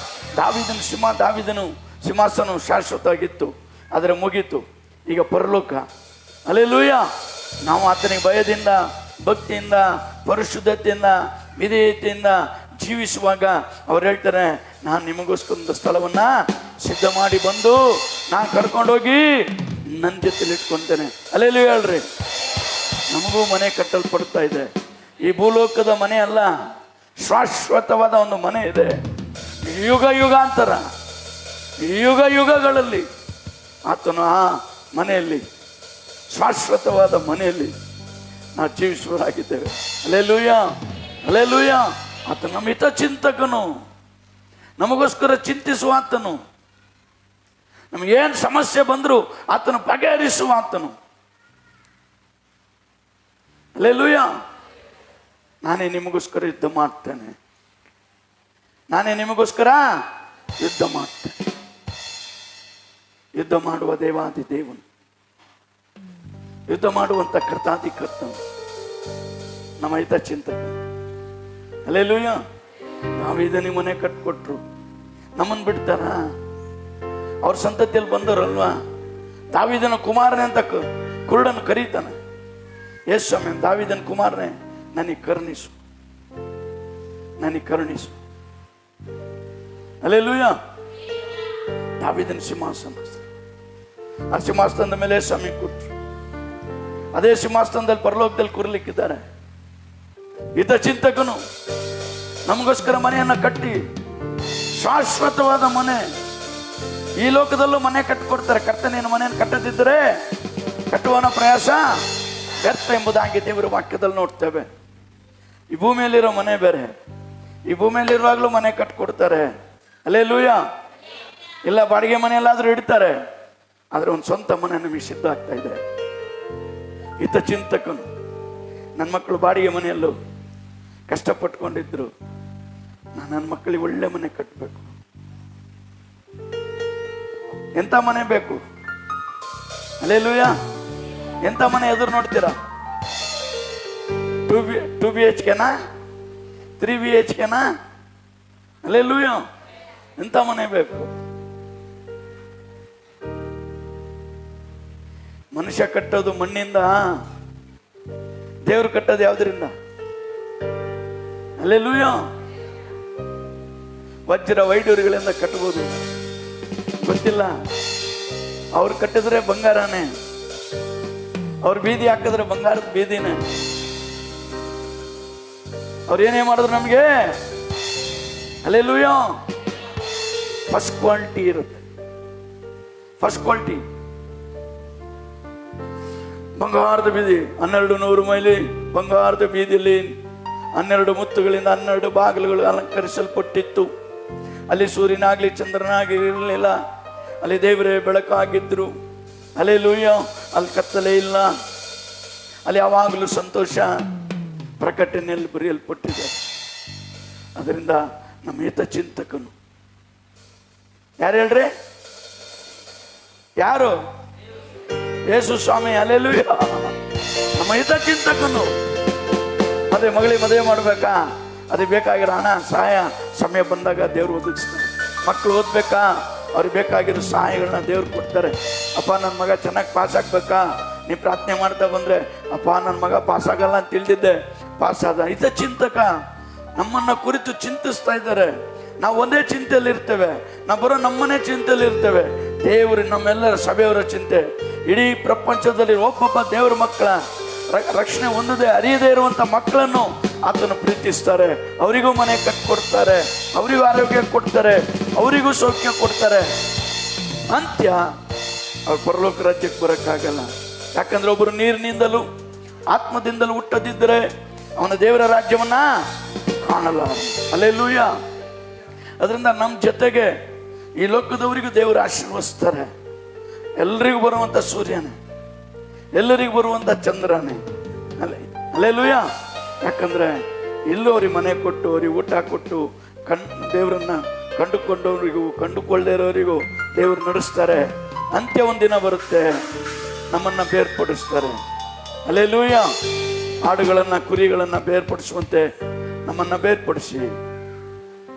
ದಾವೀದನು ಸಿಂಹಾಸನ ಶಾಶ್ವತವಾಗಿತ್ತು, ಆದರೆ ಮುಗೀತು. ಈಗ ಪರಲೋಕ. ಹಲ್ಲೆಲೂಯ. ನಾವು ಆತನಿಗೆ ಭಯದಿಂದ, ಭಕ್ತಿಯಿಂದ, ಪರಿಶುದ್ಧತೆಯಿಂದ, ವಿಧೇಯತೆಯಿಂದ ಜೀವಿಸುವಾಗ ಅವ್ರು ಹೇಳ್ತಾರೆ, ನಾನು ನಿಮಗೋಸ್ಕರ ಒಂದು ಸ್ಥಳವನ್ನ ಸಿದ್ಧ ಮಾಡಿ ಬಂದು ನಾನು ಕರ್ಕೊಂಡೋಗಿ ನನ್ನ ಜೊತೆಲಿ ಇಟ್ಕೊಂತೇನೆ. ಅಲ್ಲೆಲ್ಲೂ ಹೇಳ್ರಿ, ನಮಗೂ ಮನೆ ಕಟ್ಟಲ್ಪಡ್ತಾ ಇದೆ. ಈ ಭೂಲೋಕದ ಮನೆ ಅಲ್ಲ, ಶಾಶ್ವತವಾದ ಒಂದು ಮನೆ ಇದೆ. ಯುಗ ಯುಗಾಂತರ, ಯುಗ ಯುಗಗಳಲ್ಲಿ ಆತನು ಆ ಮನೆಯಲ್ಲಿ, ಶಾಶ್ವತವಾದ ಮನೆಯಲ್ಲಿ ನಾವು ಜೀವಿಸುವರಾಗಿದ್ದೇವೆ. Alleluia, alleluia. ಆತ ನಮ್ಮ ಹಿತಚಿಂತಕನು, ನಮಗೋಸ್ಕರ ಚಿಂತಿಸುವ ಆತನು. ನಮಗೇನು ಸಮಸ್ಯೆ ಬಂದರೂ ಆತನು ಬಗೆಹರಿಸುವ ಆತನು. ಅಲ್ಲೆಲ್ಲೂಯ. ನಾನೇ ನಿಮಗೋಸ್ಕರ ಯುದ್ಧ ಮಾಡ್ತೇನೆ, ನಾನೇ ನಿಮಗೋಸ್ಕರ ಯುದ್ಧ ಮಾಡ್ತೇನೆ. ಯುದ್ಧ ಮಾಡುವ ದೇವಾದಿ ದೇವನು, ಯುದ್ಧ ಮಾಡುವಂತ ಕರ್ತಾದಿ ಕರ್ತನು, ನಮ್ಮ ಹಿತ ಚಿಂತಕ. ಅಲ್ಲೆಲ್ಲೂಯ. ದಾವೀದನಿಗೆ ಮನೆ ಕಟ್ಕೊಟ್ರು, ನಮ್ಮನ್ನು ಬಿಡ್ತಾರ? ಅವ್ರ ಸಂತತಿಯಲ್ಲಿ ಬಂದವರಲ್ವಾ? ದಾವೀದನ ಕುಮಾರನೇ ಅಂತ ಕುರುಡನ್ನು ಕರೀತಾನೆ. ಯೇಸು ಸ್ವಾಮಿ, ದಾವೀದನ ಕುಮಾರನೇ, ನನಗೆ ಕರುಣಿಸು, ನನಗೆ ಕರುಣಿಸು. ಅಲ್ಲೆಲ್ಲೂಯ. ದಾವೀದನ ಸಿಂಹಾಸನ, ಆ ಸಿಂಹಾಸನದ ಮೇಲೆ ಸ್ವಾಮಿ ಕೂತ್ರು. ಅದೇ ಸಿಂಹಾಸನದಲ್ಲಿ ಪರಲೋಕದಲ್ಲಿ ಕೂರ್ಲಿಕ್ಕಿದ್ದಾರೆ. ಹಿತಚಿಂತಕನು ನಮಗೋಸ್ಕರ ಮನೆಯನ್ನ ಕಟ್ಟಿ, ಶಾಶ್ವತವಾದ ಮನೆ. ಈ ಲೋಕದಲ್ಲೂ ಮನೆ ಕಟ್ಟಿಕೊಡ್ತಾರೆ. ಕರ್ತನೇನು ಮನೆಯನ್ನು ಕಟ್ಟದಿದ್ದರೆ ಕಟ್ಟುವನ ಪ್ರಯಾಸ ವ್ಯರ್ಥ ಎಂಬುದಾಗಿ ದೇವರ ವಾಕ್ಯದಲ್ಲಿ ನೋಡ್ತೇವೆ. ಈ ಭೂಮಿಯಲ್ಲಿರೋ ಮನೆ ಬೇರೆ, ಈ ಭೂಮಿಯಲ್ಲಿರುವಾಗಲೂ ಮನೆ ಕಟ್ಟಿಕೊಡ್ತಾರೆ. ಅಲ್ಲೆಲ್ಲೂಯ. ಇಲ್ಲ ಬಾಡಿಗೆ ಮನೆಯಲ್ಲಾದ್ರೂ ಇಡ್ತಾರೆ, ಆದ್ರೆ ಒಂದು ಸ್ವಂತ ಮನೆ ನಮಗೆ ಸಿದ್ಧ ಆಗ್ತಾ ಇದೆ. ಹಿತಚಿಂತಕನು. ನನ್ನ ಮಕ್ಕಳು ಬಾಡಿಗೆ ಮನೆಯಲ್ಲೂ ಕಷ್ಟಪಟ್ಕೊಂಡಿದ್ರು, ನಾನು ನನ್ನ ಮಕ್ಕಳಿಗೆ ಒಳ್ಳೆ ಮನೆ ಕಟ್ಟಬೇಕು. ಎಂತ ಮನೆ ಬೇಕು? ಅಲ್ಲೆಲ್ಲೂಯ. ಎಂತ ಮನೆ ಎದುರು ನೋಡ್ತೀರಾ? 2 BHKನಾ, 3 BHKನಾ? ಅಲ್ಲೆಲ್ಲೂಯ. ಎಂತ ಮನೆ ಬೇಕು? ಮನುಷ್ಯ ಕಟ್ಟೋದು ಮಣ್ಣಿಂದ, ದೇವರು ಕಟ್ಟೋದು ಯಾವುದರಿಂದ? ಅಲ್ಲೆಲ್ಲೂಯ. ವಜ್ರ ವೈಡೂರ್ಯಗಳಿಂದ ಕಟ್ಟಬಹುದು, ಗೊತ್ತಿಲ್ಲ. ಅವ್ರು ಕಟ್ಟಿದ್ರೆ ಬಂಗಾರನೇ, ಅವ್ರು ಬೀದಿ ಹಾಕಿದ್ರೆ ಬಂಗಾರದ ಬೀದಿನೇ. ಅವ್ರು ಏನೇ ಮಾಡಿದ್ರು ನಮಗೆ ಅಲ್ಲೆಲ್ಲೂಯ ಫಸ್ಟ್ ಕ್ವಾಲಿಟಿ ಇರುತ್ತೆ. ಫಸ್ಟ್ ಕ್ವಾಲಿಟಿ ಬಂಗಾರದ ಬೀದಿ, 1200 ಮೈಲಿ ಬಂಗಾರದ ಬೀದಿಯಲ್ಲಿ 12 ಮುತ್ತುಗಳಿಂದ 12 ಬಾಗಿಲುಗಳು ಅಲಂಕರಿಸಲ್ಪಟ್ಟಿತ್ತು. ಅಲ್ಲಿ ಸೂರ್ಯನಾಗ್ಲಿ ಚಂದ್ರನಾಗ್ಲಿ ಇರಲಿಲ್ಲ. ಅಲ್ಲಿ ದೇವರೇ ಬೆಳಕಾಗಿದ್ರು. ಅಲ್ಲೆಲ್ಲೂಯ. ಅಲ್ಲಿ ಕತ್ತಲೆ ಇಲ್ಲ. ಅಲ್ಲಿ ಯಾವಾಗಲೂ ಸಂತೋಷ ಪ್ರಕಟಣೆಯಲ್ಲಿ ಬರೆಯಲ್ಪಟ್ಟಿದೆ. ಅದರಿಂದ ನಮ್ಮ ಹಿತಚಿಂತಕನು ಯಾರು ಹೇಳ್ರಿ? ಯಾರು? ಯೇಸು ಸ್ವಾಮಿ. ಅಲ್ಲೆಲ್ಲೂಯ. ನಮ್ಮ ಹಿತಚಿಂತಕನು. ಅದೇ ಮಗಳಿಗೆ ಮದುವೆ ಮಾಡ್ಬೇಕಾ, ಅದೇ ಬೇಕಾಗಿರೋ ಹಣ ಸಹಾಯ ಸಮಯ ಬಂದಾಗ ದೇವ್ರು ಒದಗಿಸ್ತಾರೆ. ಮಕ್ಕಳು ಓದ್ಬೇಕಾ, ಅವ್ರಿಗೆ ಬೇಕಾಗಿರೋ ಸಹಾಯಗಳನ್ನ ದೇವ್ರು ಕೊಡ್ತಾರೆ. ಅಪ್ಪ ನನ್ನ ಮಗ ಚೆನ್ನಾಗಿ ಪಾಸ್ ಆಗ್ಬೇಕಾ, ನೀ ಪ್ರಾರ್ಥನೆ ಮಾಡ್ತಾ ಬಂದ್ರೆ ಅಪ್ಪ ನನ್ನ ಮಗ ಪಾಸ್ ಆಗಲ್ಲ ಅಂತ ತಿಳಿದಿದ್ದೆ, ಪಾಸ್ ಆದ. ಹಿತಚಿಂತಕ ನಮ್ಮನ್ನ ಕುರಿತು ಚಿಂತಿಸ್ತಾ ಇದ್ದಾರೆ. ನಾವು ಒಂದೇ ಚಿಂತೆಯಲ್ಲಿ ಇರ್ತೇವೆ, ನಾವು ಬರೋ ನಮ್ಮನೇ ಚಿಂತೆಯಲ್ಲಿ ಇರ್ತೇವೆ. ದೇವರು ನಮ್ಮೆಲ್ಲರ ಸಭೆಯವರ ಚಿಂತೆ. ಇಡೀ ಪ್ರಪಂಚದಲ್ಲಿ ಒಬ್ಬೊಬ್ಬ ದೇವರ ಮಕ್ಕಳ ರಕ್ಷಣೆ ಹೊಂದದೆ ಅರಿಯದೇ ಇರುವಂತ ಮಕ್ಕಳನ್ನು ಆತನು ಪ್ರೀತಿಸ್ತಾರೆ. ಅವರಿಗೂ ಮನೆ ಕಟ್ಟಿಕೊಡ್ತಾರೆ, ಅವರಿಗೂ ಆರೋಗ್ಯ ಕೊಡ್ತಾರೆ, ಅವರಿಗೂ ಸೌಖ್ಯ ಕೊಡ್ತಾರೆ. ಅಂತ್ಯ ಅವ್ರು ಪರಲೋಕ ರಾಜ್ಯಕ್ಕೆ ಬರೋಕ್ಕಾಗಲ್ಲ. ಯಾಕಂದ್ರೆ ಒಬ್ಬರು ನೀರಿನಿಂದಲೂ ಆತ್ಮದಿಂದಲೂ ಹುಟ್ಟದಿದ್ದರೆ ಅವನ ದೇವರ ರಾಜ್ಯವನ್ನ ಕಾಣಲ್ಲ. ಅಲ್ಲೆಲ್ಲೂಯ. ಅದರಿಂದ ನಮ್ಮ ಜೊತೆಗೆ ಈ ಲೋಕದವರಿಗೂ ದೇವರು ಆಶೀರ್ವದಿಸ್ತಾರೆ. ಎಲ್ರಿಗೂ ಬರುವಂತ ಸೂರ್ಯನೇ, ಎಲ್ಲರಿಗೂ ಬರುವಂತ ಚಂದ್ರನೇ. ಅಲ್ಲೆಲ್ಲೂಯ. ಯಾಕಂದ್ರೆ ಇಲ್ಲೂ ಅವ್ರಿಗೆ ಮನೆ ಕೊಟ್ಟು, ಅವ್ರಿಗೆ ಊಟ ಕೊಟ್ಟು, ದೇವರನ್ನ ಕಂಡುಕೊಂಡವರಿಗೂ ಕಂಡುಕೊಳ್ಳದೇ ಇರೋರಿಗೂ ದೇವರು ನಡೆಸ್ತಾರೆ. ಅಂತ್ಯ ಒಂದಿನ ಬರುತ್ತೆ, ನಮ್ಮನ್ನ ಬೇರ್ಪಡಿಸ್ತಾರೆ. ಅಲ್ಲೆಲ್ಲೂಯ. ಆಡುಗಳನ್ನ ಕುರಿಗಳನ್ನ ಬೇರ್ಪಡಿಸುವಂತೆ ನಮ್ಮನ್ನ ಬೇರ್ಪಡಿಸಿ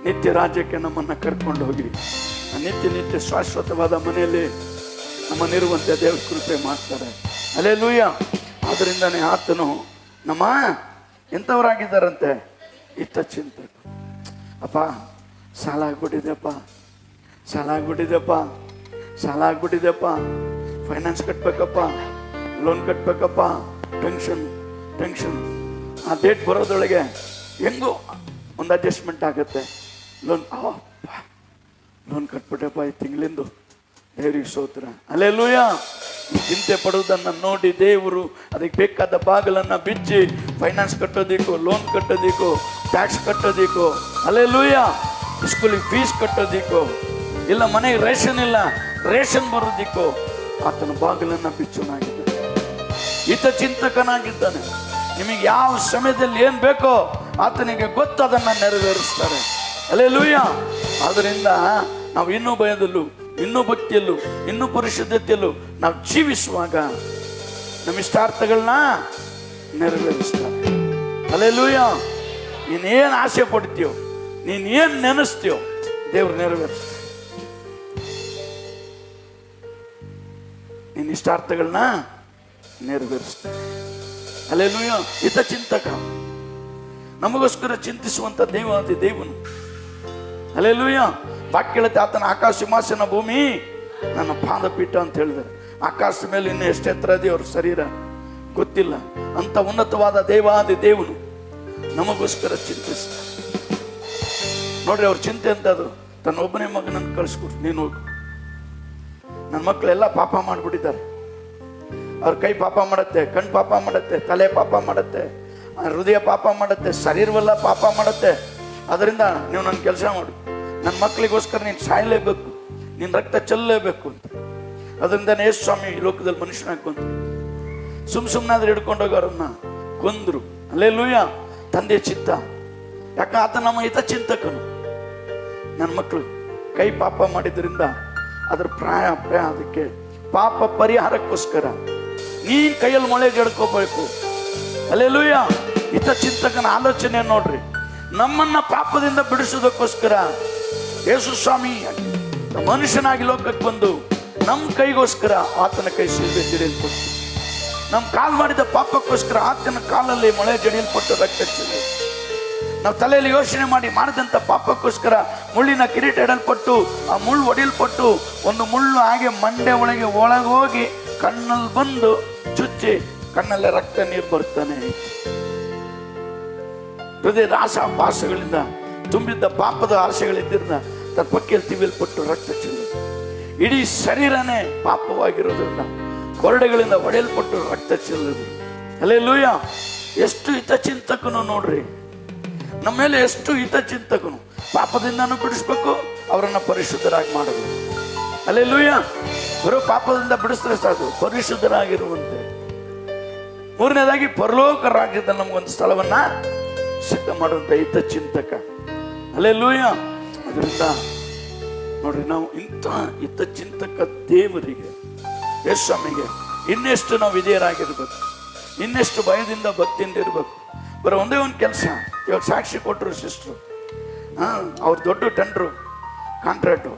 ನಿತ್ಯ ರಾಜ್ಯಕ್ಕೆ ನಮ್ಮನ್ನ ಕರ್ಕೊಂಡು ಹೋಗಿ ನಿತ್ಯ ನಿತ್ಯ ಶಾಶ್ವತವಾದ ಮನೆಯಲ್ಲಿ ನಮ್ಮನ್ನಿರುವಂತೆ ದೇವ್ರ ಕೃಪೆ ಮಾಡ್ತಾರೆ. ಅಲ್ಲೆಲ್ಲೂಯ. ಆದ್ದರಿಂದನೇ ಆತನು ನಮ್ಮ ಎಂಥವರಾಗಿದ್ದಾರಂತೆ? ಹಿತಚಿಂತಕ. ಅಪ್ಪ ಸಾಲ ಆಗ್ಬಿಟ್ಟಿದೆಪ್ಪ, ಸಾಲ ಆಗ್ಬಿಟ್ಟಿದೆಪ್ಪ, ಸಾಲ ಆಗ್ಬಿಟ್ಟಿದೆಪ್ಪ, ಫೈನಾನ್ಸ್ ಕಟ್ಬೇಕಪ್ಪ, ಲೋನ್ ಕಟ್ಬೇಕಪ್ಪ, ಟೆನ್ಷನ್ ಟೆನ್ಷನ್. ಆ ಡೇಟ್ ಬರೋದ್ರೊಳಗೆ ಹೆಂಗೋ ಒಂದು ಅಡ್ಜಸ್ಟ್ಮೆಂಟ್ ಆಗುತ್ತೆ. ಲೋನ್ ಕಟ್ಬಿಟ್ಟಪ್ಪ ಈ ತಿಂಗಳಿಂದು, ದೇವ್ರಿಗೆ ಸ್ತೋತ್ರ. ಹಲ್ಲೆಲೂಯಾ. ಈ ಚಿಂತೆ ಪಡುವುದನ್ನು ನೋಡಿ ದೇವರು ಅದಕ್ಕೆ ಬೇಕಾದ ಬಾಗಿಲನ್ನು ಬಿಚ್ಚಿ ಫೈನಾನ್ಸ್ ಕಟ್ಟೋದಿಕ್ಕೋ, ಲೋನ್ ಕಟ್ಟೋದಿಕ್ಕೋ, ಟ್ಯಾಕ್ಸ್ ಕಟ್ಟೋದಿಕ್ಕೋ, ಹಲ್ಲೆಲೂಯಾ, ಸ್ಕೂಲಿಗೆ ಫೀಸ್ ಕಟ್ಟೋದಿಕ್ಕೋ, ಇಲ್ಲ ಮನೆಗೆ ರೇಷನ್ ಇಲ್ಲ ರೇಷನ್ ಬರೋದಿಕ್ಕೋ ಆತನ ಬಾಗಿಲನ್ನು ಬಿಚ್ಚುನಾಗಿದ್ದಾನೆ, ಹಿತಚಿಂತಕನಾಗಿದ್ದಾನೆ. ನಿಮಗೆ ಯಾವ ಸಮಯದಲ್ಲಿ ಏನು ಬೇಕೋ ಆತನಿಗೆ ಗೊತ್ತು, ಅದನ್ನು ನೆರವೇರಿಸ್ತಾರೆ. ಹಲ್ಲೆಲೂಯಾ. ಆದ್ದರಿಂದ ನಾವು ಇನ್ನೂ ಭಯದಲ್ಲೂ, ಇನ್ನೂ ಭಕ್ತಿಯಲ್ಲೂ, ಇನ್ನೂ ಪರಿಶುದ್ಧತೆಯಲ್ಲೂ ನಾವು ಜೀವಿಸುವಾಗ ನಮ್ಮ ಇಷ್ಟಾರ್ಥಗಳನ್ನ ನೆರವೇರಿಸ್ತಾರೆ. ಹಲ್ಲೆಲೂಯಾ. ನೀನೇನು ಆಸೆ ಪಡ್ತೀಯೋ, ನೀನು ಏನು ನೆನೆಸ್ತೀಯೋ ದೇವ್ರು ನೆರವೇರಿಸ್ತಾರೆ. ನಿನ್ನ ಇಷ್ಟಾರ್ಥಗಳನ್ನ ನೆರವೇರಿಸ್ತಾರೆ. ಹಲ್ಲೆಲೂಯಾ. ಹಿತಚಿಂತಕ, ನಮಗೋಸ್ಕರ ಚಿಂತಿಸುವಂತ ದೇವನು. ಹಲ್ಲೆಲೂಯಾ. ವಾಕ್ಯ ಹೇಳುತ್ತೆ, ಆತನ ಆಕಾಶ ಸಿಂಹಾಸನ, ಭೂಮಿ ನನ್ನ ಪಾದಪೀಠ ಅಂತ ಹೇಳಿದ್ದಾರೆ. ಆಕಾಶದ ಮೇಲೆ ಇನ್ನು ಎಷ್ಟು ಎತ್ತರ ಇದೆ ಅವ್ರ ಶರೀರ ಗೊತ್ತಿಲ್ಲ. ಅಂತ ಉನ್ನತವಾದ ದೇವನು ನಮಗೋಸ್ಕರ ಚಿಂತಿಸ್ತಾರೆ. ನೋಡ್ರಿ, ಅವ್ರ ಚಿಂತೆ ಅಂತ ಅದು, ತನ್ನ ಒಬ್ಬನೇ ಮಗನನ್ನು ಕಳಿಸ್ಕೊಟ್ಟು ನೀನು ಹೋಗು. ನನ್ನ ಮಕ್ಕಳೆಲ್ಲ ಪಾಪ ಮಾಡಿಬಿಟ್ಟಿದ್ದಾರೆ. ಅವ್ರ ಕೈ ಪಾಪ ಮಾಡುತ್ತೆ, ಕಣ್ಣು ಪಾಪ ಮಾಡುತ್ತೆ, ತಲೆ ಪಾಪ ಮಾಡುತ್ತೆ, ಹೃದಯ ಪಾಪ ಮಾಡುತ್ತೆ, ಶರೀರವೆಲ್ಲ ಪಾಪ ಮಾಡುತ್ತೆ. ಅದರಿಂದ ನೀವು ನನ್ನ ಕೆಲಸ ಮಾಡು, ನನ್ನ ಮಕ್ಕಳಿಗೋಸ್ಕರ ನೀನು ಸಾಯಲೇಬೇಕು, ನಿನ್ನ ರಕ್ತ ಚೆಲ್ಲಲೇಬೇಕು ಅಂತ. ಅದರಿಂದ ಯೇಸು ಸ್ವಾಮಿ ಈ ಲೋಕದಲ್ಲಿ ಮನುಷ್ಯನಾಗಿ ಬಂದರು. ಸುಮ್ಮನಾದ್ರೆ ಹಿಡ್ಕೊಂಡೋಗವ್ರನ್ನ ಕೊಂದ್ರು. ಹಲ್ಲೆಲೂಯಾ. ತಂದೆ ಚಿತ್ತ, ಯಾಕೆ ಆತ ನಮ್ಮ ಹಿತಚಿಂತಕನು. ನನ್ನ ಮಕ್ಕಳು ಕೈ ಪಾಪ ಮಾಡಿದ್ರಿಂದ ಅದ್ರ ಪ್ರಾಯ ಅದಕ್ಕೆ ಪಾಪ ಪರಿಹಾರಕ್ಕೋಸ್ಕರ ನೀನ್ ಕೈಯಲ್ಲಿ ಮೊಳೆ ಜಡ್ಕೋಬೇಕು. ಹಲ್ಲೆಲೂಯಾ. ಹಿತಚಿಂತಕನ ಆಲೋಚನೆ ನೋಡ್ರಿ, ನಮ್ಮನ್ನ ಪಾಪದಿಂದ ಬಿಡಿಸೋದಕ್ಕೋಸ್ಕರ ಯೇಸು ಸ್ವಾಮಿ ಮನುಷ್ಯನಾಗಿ ಲೋಕಕ್ಕೆ ಬಂದು ನಮ್ಮ ಕೈಗೋಸ್ಕರ ಆತನ ಕೈ ಶಿಲುಬೆ ಜಡಿಯಲ್ಪಟ್ಟು, ನಮ್ಮ ಕಾಲು ಮಾಡಿದ ಪಾಪಕ್ಕೋಸ್ಕರ ಆತನ ಕಾಲಲ್ಲಿ ಮೊಳೆ ಜಡಿಯಲ್ಪಟ್ಟು ರಕ್ತ ಚೆಲ್ಲಿ, ನಾವು ತಲೆಯಲ್ಲಿ ಯೋಚನೆ ಮಾಡಿ ಮಾಡಿದಂಥ ಪಾಪಕ್ಕೋಸ್ಕರ ಮುಳ್ಳಿನ ಕಿರೀಟ ಇಡಲ್ಪಟ್ಟು, ಆ ಮುಳ್ಳು ಒಡೆಯಲ್ಪಟ್ಟು, ಒಂದು ಮುಳ್ಳು ಹಾಗೆ ಮಂಡೆ ಒಳಗೋಗಿ ಕಣ್ಣಲ್ಲಿ ಬಂದು ಚುಚ್ಚಿ ಕಣ್ಣಲ್ಲೇ ರಕ್ತ ನೀರು ಬರ್ತಾನೆ. ಹೃದಯದ ಆಶಾಪಾಸಗಳಿಂದ ತುಂಬಿದ್ದ ಪಾಪದ ಆಸೆಗಳಿದ್ದ ತನ್ನ ಪಕ್ಕಿಯಲ್ಲಿ ತಿವಿಯಲ್ಪಟ್ಟು ರಕ್ತ ಚೆಲ್ಲ, ಇಡೀ ಶರೀರನೇ ಪಾಪವಾಗಿರೋದ್ರಿಂದ ಕೊರಡೆಗಳಿಂದ ಒಡೆಯಲ್ಪಟ್ಟು ರಕ್ತ ಚೆಲ್ಲದು. ಹಲ್ಲೆಲೂಯಾ. ಎಷ್ಟು ಹಿತಚಿಂತಕನು ನೋಡ್ರಿ, ನಮ್ಮ ಮೇಲೆ ಎಷ್ಟು ಹಿತಚಿಂತಕನು. ಪಾಪದಿಂದನೂ ಬಿಡಿಸ್ಬೇಕು, ಅವರನ್ನ ಪರಿಶುದ್ಧರಾಗಿ ಮಾಡಬೇಕು. ಹಲ್ಲೆಲೂಯಾ. ಬರೋ ಪಾಪದಿಂದ ಬಿಡಿಸಿದ್ರೆ ಸಾಕು, ಪರಿಶುದ್ಧರಾಗಿರುವಂತೆ. ಮೂರನೇದಾಗಿ ಪರಲೋಕ ರಾಜ್ಯದಲ್ಲಿ ನಮಗೊಂದು ಸ್ಥಳವನ್ನ ಸಿದ್ಧ ಮಾಡುವಂತ ಹಿತಚಿಂತಕ. ಹಲ್ಲೆಲೂಯಾ. ಅದರಿಂದ ನೋಡ್ರಿ, ನಾವು ಇಂಥ ಹಿತಚಿಂತಕ ದೇವರಿಗೆ, ಯೇಸು ಸ್ವಾಮಿಗೆ ಇನ್ನೆಷ್ಟು ನಾವು ವಿಧೇಯರಾಗಿರ್ಬೇಕು, ಇನ್ನೆಷ್ಟು ಭಯದಿಂದ ಭಕ್ತಿಯಿಂದ ಇರಬೇಕು. ಬರೋ ಒಂದೇ ಒಂದು ಕೆಲಸ. ಇವಾಗ ಸಾಕ್ಷಿ ಕೊಟ್ಟರು ಸಿಸ್ಟ್ರು, ಅವ್ರು ದೊಡ್ಡ ಟೆಂಡ್ರು ಕಾಂಟ್ರಾಕ್ಟು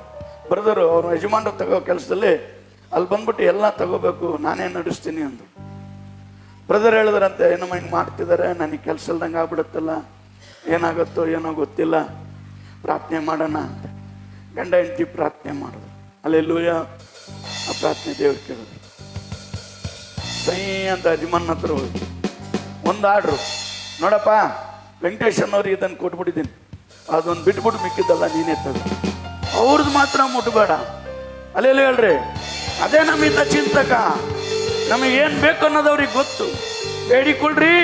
ಬ್ರದರು, ಅವ್ರ ಯಜಮಾನ್ರು ತಗೋ ಕೆಲಸದಲ್ಲಿ ಅಲ್ಲಿ ಬಂದ್ಬಿಟ್ಟು ಎಲ್ಲ ತಗೋಬೇಕು, ನಾನೇ ನಡೆಸ್ತೀನಿ ಅಂದರು. ಬ್ರದರ್ ಹೇಳಿದ್ರಂತೆ, ಏನಮ್ಮ ಹಿಂಗೆ ಮಾಡ್ತಿದ್ದಾರೆ, ನನಗೆ ಕೆಲಸ ಇಲ್ದಂಗೆ ಆಗ್ಬಿಡುತ್ತಲ್ಲ, ಏನಾಗುತ್ತೋ ಏನೋ ಗೊತ್ತಿಲ್ಲ, ಪ್ರಾರ್ಥನೆ ಮಾಡೋಣ ಅಂತ. ಗಂಡ ಹೆಂಡತಿ ಪ್ರಾರ್ಥನೆ ಮಾಡಿದ್ರು. ಹಲ್ಲೆಲೂಯಾ. ಆ ಪ್ರಾರ್ಥನೆ ದೇವ್ರು ಕೇಳಿದ್ರು. ಸೈ ಅಂತ ಯಜಮಾನ್ ಹತ್ರ ಹೋಗಿ ಒಂದು ಆರ್ಡ್ರು, ನೋಡಪ್ಪ ವೆಂಕಟೇಶ್ ಅನ್ನೋರಿಗೆ ಇದನ್ನು ಕೊಟ್ಬಿಟ್ಟಿದ್ದೀನಿ, ಅದೊಂದು ಬಿಟ್ಬಿಟ್ಟು ಮಿಕ್ಕಿದ್ದಲ್ಲ ನೀನೇ ತಗೋ, ಅವ್ರದ್ದು ಮಾತ್ರ ಮುಟ್ಬೇಡ. ಅಲ್ಲೆಲ್ಲ ಹೇಳ್ರಿ, ಅದೇ ನಮ್ಮ ಹಿತಚಿಂತಕ. ನಮಗೇನು ಬೇಕು ಅನ್ನೋದು ಅವ್ರಿಗೆ ಗೊತ್ತು, ಬೇಡಿಕೊಳ್ರಿ.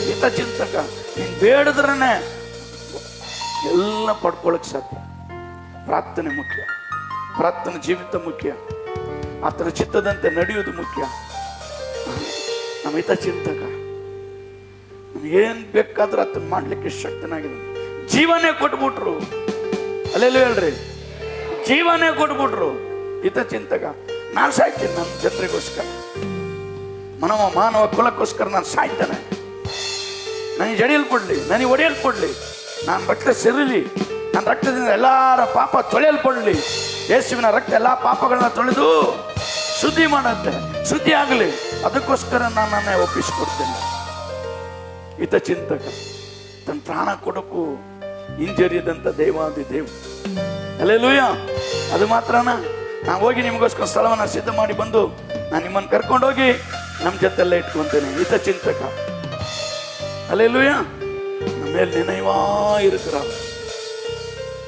ಹಿತಚಿಂತಕ, ನೀನು ಬೇಡದ್ರೇ ಎಲ್ಲ ಪಡ್ಕೊಳಕ್ ಸಾಧ್ಯ. ಪ್ರಾರ್ಥನೆ ಮುಖ್ಯ, ಪ್ರಾರ್ಥನೆ ಜೀವಿತ ಮುಖ್ಯ, ಆತನ ಚಿತ್ತದಂತೆ ನಡೆಯುವುದು ಮುಖ್ಯ. ನಮ್ಮ ಹಿತಚಿಂತಕ ನಮಗೇನು ಬೇಕಾದ್ರೂ ಆತನ ಮಾಡ್ಲಿಕ್ಕೆ ಶಕ್ತನಾಗಿದೆ. ಜೀವನೇ ಕೊಟ್ಬಿಟ್ರು. ಅಲ್ಲೆಲ್ಲ ಹೇಳ್ರಿ, ಜೀವನೇ ಕೊಟ್ಬಿಟ್ರು ಹಿತಚಿಂತಕ. ನಾನು ಸಾಯ್ತೀನಿ ನನ್ನ ಜನರಿಗೋಸ್ಕರ, ಮಾನವ ಕುಲಕ್ಕೋಸ್ಕರ ನಾನು ಸಾಯ್ತಾನೆ. ನನಗೆ ಜಡಿಯಲ್ಪಡ್ಲಿ, ನನಗೆ ಒಡೆಯಲ್ಪಡ್ಲಿ, ನಾನು ಬಟ್ಟೆ ಸಿರಲಿ, ನನ್ನ ರಕ್ತದಿಂದ ಎಲ್ಲರ ಪಾಪ ತೊಳೆಯಲ್ಪಡಲಿ. ಯೇಸುವಿನ ರಕ್ತ ಎಲ್ಲ ಪಾಪಗಳನ್ನ ತೊಳೆದು ಶುದ್ಧಿ ಮಾಡುತ್ತೆ, ಶುದ್ಧಿ ಆಗಲಿ. ಅದಕ್ಕೋಸ್ಕರ ನಾನು ನನ್ನೇ ಒಪ್ಪಿಸಿಕೊಡ್ತೇನೆ. ಹಿತಚಿಂತಕ ತನ್ನ ಪ್ರಾಣ ಕೊಡೋಕ್ಕೂ ಹಿಂಜರಿಯದಂತ ದೇವಾದಿ ದೇವ. ಹಲ್ಲೆಲೂಯ. ಅದು ಮಾತ್ರನಾ? ನಾನು ಹೋಗಿ ನಿಮಗೋಸ್ಕರ ಸ್ಥಳವನ್ನು ಸಿದ್ಧ ಮಾಡಿ ಬಂದು ನಾನು ನಿಮ್ಮನ್ನು ಕರ್ಕೊಂಡೋಗಿ ನಮ್ಮ ಜೊತೆಲ್ಲೇ ಇಟ್ಕೊಂತೇನೆ. ಹಿತಚಿಂತಕ. ಹಲ್ಲೆಲೂಯ. நம்ம மேல் நினைவா இருக்கிறார்.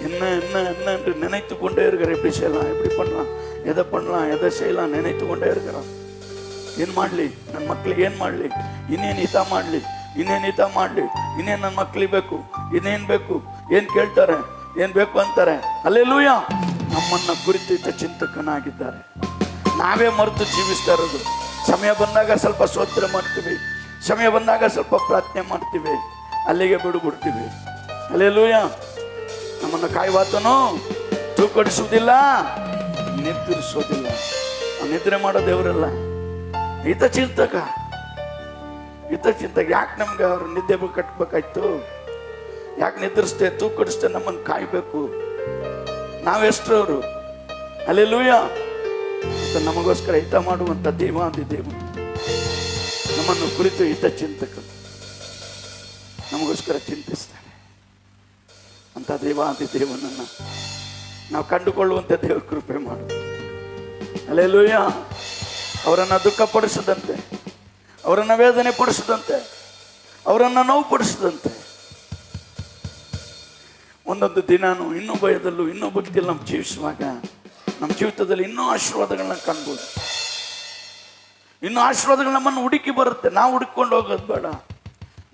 என்ன என்ன என்ன என்று நினைத்து கொண்டே இருக்கிற. எப்படி செய்யலாம், எப்படி பண்ணலாம், எதை பண்ணலாம், எதை செய்யலாம் நினைத்து கொண்டே இருக்கிறார். ಏನು ಮಾಡಲಿ, ನನ್ನ ಮಕ್ಳಿಗೆ ಏನು ಮಾಡಲಿ, ಇನ್ನೇನು ಹಿತ ಮಾಡಲಿ, ಇನ್ನೇನು ಹಿತ ಮಾಡಲಿ, ಇನ್ನೇನು ನನ್ನ ಮಕ್ಳಿಗೆ ಬೇಕು, ಇನ್ನೇನು ಬೇಕು, ಏನು ಕೇಳ್ತಾರೆ, ಏನು ಬೇಕು ಅಂತಾರೆ. ಹಲ್ಲೆಲೂಯ. ನಮ್ಮನ್ನು ಕುರಿತು ಹಿತಚಿಂತಕನಾಗಿದ್ದಾರೆ. ನಾವೇ ಮರೆತು ಜೀವಿಸ್ತಾ ಇರೋದು. ಸಮಯ ಬಂದಾಗ ಸ್ವಲ್ಪ ಸ್ತೋತ್ರ ಮಾಡ್ತೀವಿ, ಸಮಯ ಬಂದಾಗ ಸ್ವಲ್ಪ ಪ್ರಾರ್ಥನೆ ಮಾಡ್ತೀವಿ, ಅಲ್ಲಿಗೆ ಬಿಡ್ತೀವಿ. ಹಲ್ಲೆಲೂಯ. ನಮ್ಮನ್ನು ಕಾಯುವಾತನು ತೂಕಡಿಸುವುದಿಲ್ಲ, ನಿದ್ರಿಸೋದಿಲ್ಲ. ನಿದ್ರೆ ಮಾಡೋ ದೇವರಲ್ಲ, ಹಿತಚಿಂತಕ. ಹಿತಚಿಂತಕ. ಯಾಕೆ ನಮ್ಗೆ ಅವ್ರು ನಿದ್ದೆ ಕಟ್ಟಬೇಕಾಯ್ತು? ಯಾಕೆ ನಿದ್ರಿಸ್ತೆ, ತೂಕಡಿಸ್ತೆ ನಮ್ಮನ್ನು ಕಾಯ್ಬೇಕು? ನಾವೆಷ್ಟರವರು? ಹಲ್ಲೆಲೂಯ. ನಮಗೋಸ್ಕರ ಹಿತ ಮಾಡುವಂತ ದೇವಾದಿ ದೇವನು, ನಮ್ಮನ್ನು ಕುರಿತು ಹಿತಚಿಂತಕರು, ನಮಗೋಸ್ಕರ ಚಿಂತಿಸ್ತಾರೆ ಅಂತ ದೇವಾದಿ ದೇವನನ್ನ ನಾವು ಕಂಡುಕೊಳ್ಳುವಂತೆ ದೇವರ ಕೃಪೆ ಮಾಡು. ಹಲ್ಲೆಲೂಯ. ಅವರನ್ನ ದುಃಖಪಡಿಸದಂತೆ, ಅವರನ್ನ ವೇದನೆ ಪಡಿಸದಂತೆ, ಅವರನ್ನ ನೋವು ಪಡಿಸದಂತೆ ಒಂದೊಂದು ದಿನಾನು ಇನ್ನೂ ಭಯದಲ್ಲೂ ಇನ್ನೂ ಭಕ್ತಿಯಲ್ಲಿ ನಾವು ಜೀವಿಸುವಾಗ ನಮ್ಮ ಜೀವಿತದಲ್ಲಿ ಇನ್ನೂ ಆಶೀರ್ವಾದಗಳನ್ನ ಕಾಣ್ಬೋದು. ಇನ್ನೂ ಆಶೀರ್ವಾದಗಳು ನಮ್ಮನ್ನು ಹುಡುಕಿ ಬರುತ್ತೆ. ನಾವು ಹುಡುಕೊಂಡು ಹೋಗೋದು ಬೇಡ,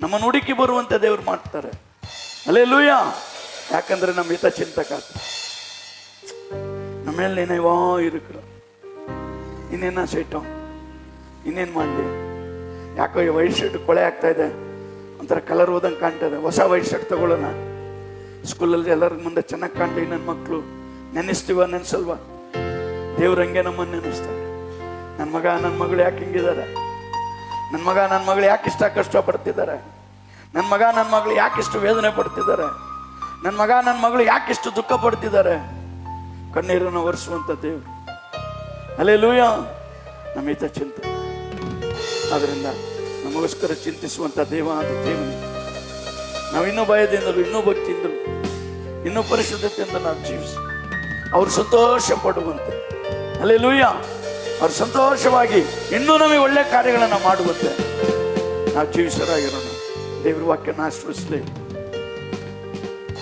ನಮ್ಮನ್ನು ಹುಡುಕಿ ಬರುವಂತೆ ದೇವರು ಮಾಡ್ತಾರೆ. ಹಲ್ಲೆಲೂಯ. ಯಾಕಂದ್ರೆ ನಮ್ಮ ಹಿತಚಿಂತಕ ನಮ್ಮ ಮೇಲೆ ನಿனைவா இருக்கிறார். ಇನ್ನೇನ ಸೈಟು, ಇನ್ನೇನು ಮಾಡಲಿ? ಯಾಕೋ ಈ ವೈಟ್ ಶರ್ಟ್ ಕೊಳೆ ಆಗ್ತಾ ಇದೆ, ಒಂಥರ ಕಲರ್ ಹೋದಂಗೆ ಕಾಣ್ತಾ ಇದೆ. ಹೊಸ ವೈಟ್ ಶರ್ಟ್ ತಗೊಳ್ಳೋಣ, ಸ್ಕೂಲಲ್ಲಿ ಎಲ್ಲರ ಮುಂದೆ ಚೆನ್ನಾಗಿ ಕಾಣಲಿ ನನ್ನ ಮಕ್ಕಳು. ನೆನೆಸ್ತೀವ, ನೆನೆಸಲ್ವಾ? ದೇವ್ರ ಹಂಗೆ ನಮ್ಮನ್ನು ನೆನೆಸ್ತಾರೆ. ನನ್ನ ಮಗ ನನ್ನ ಮಗಳು ಯಾಕೆ ಹಿಂಗಿದ್ದಾರೆ, ನನ್ನ ಮಗ ನನ್ನ ಮಗಳು ಯಾಕೆ ಇಷ್ಟ ಕಷ್ಟಪಡ್ತಿದ್ದಾರೆ, ನನ್ನ ಮಗ ನನ್ನ ಮಗಳು ಯಾಕಿಷ್ಟು ವೇದನೆ ಪಡ್ತಿದ್ದಾರೆ, ನನ್ನ ಮಗ ನನ್ನ ಮಗಳು ಯಾಕಿಷ್ಟು ದುಃಖ ಪಡ್ತಿದ್ದಾರೆ. ಕಣ್ಣೀರನ್ನು ಒರೆಸುವಂತ ದೇವರು. ಹಲ್ಲೆಲೂಯ. ನಮ್ಮ ಹಿತಚಿಂತ. ಆದ್ರಿಂದ ನಮಗೋಸ್ಕರ ಚಿಂತಿಸುವಂತ ದೇವಾದಿ ದೇವನು ನಾವು ಇನ್ನೂ ಭಯದಿಂದಲೂ ಇನ್ನೂ ಭಕ್ತಿಯಿಂದಲೂ ಇನ್ನೂ ಪರಿಶುದ್ಧತೆಯಿಂದ ನಾವು ಜೀವಿಸಿ ಅವರು ಸಂತೋಷ ಪಡುವಂತೆ. ಹಲ್ಲೆಲೂಯ. ಅವ್ರು ಸಂತೋಷವಾಗಿ ಇನ್ನೂ ನಮಗೆ ಒಳ್ಳೆ ಕಾರ್ಯಗಳನ್ನು ಮಾಡುವಂತೆ ನಾವು ಜೀವಿಸರಾಗಿರೋಣ. ದೇವ್ರ ವಾಕ್ಯನ ಆಶ್ರಯಿಸಲಿ.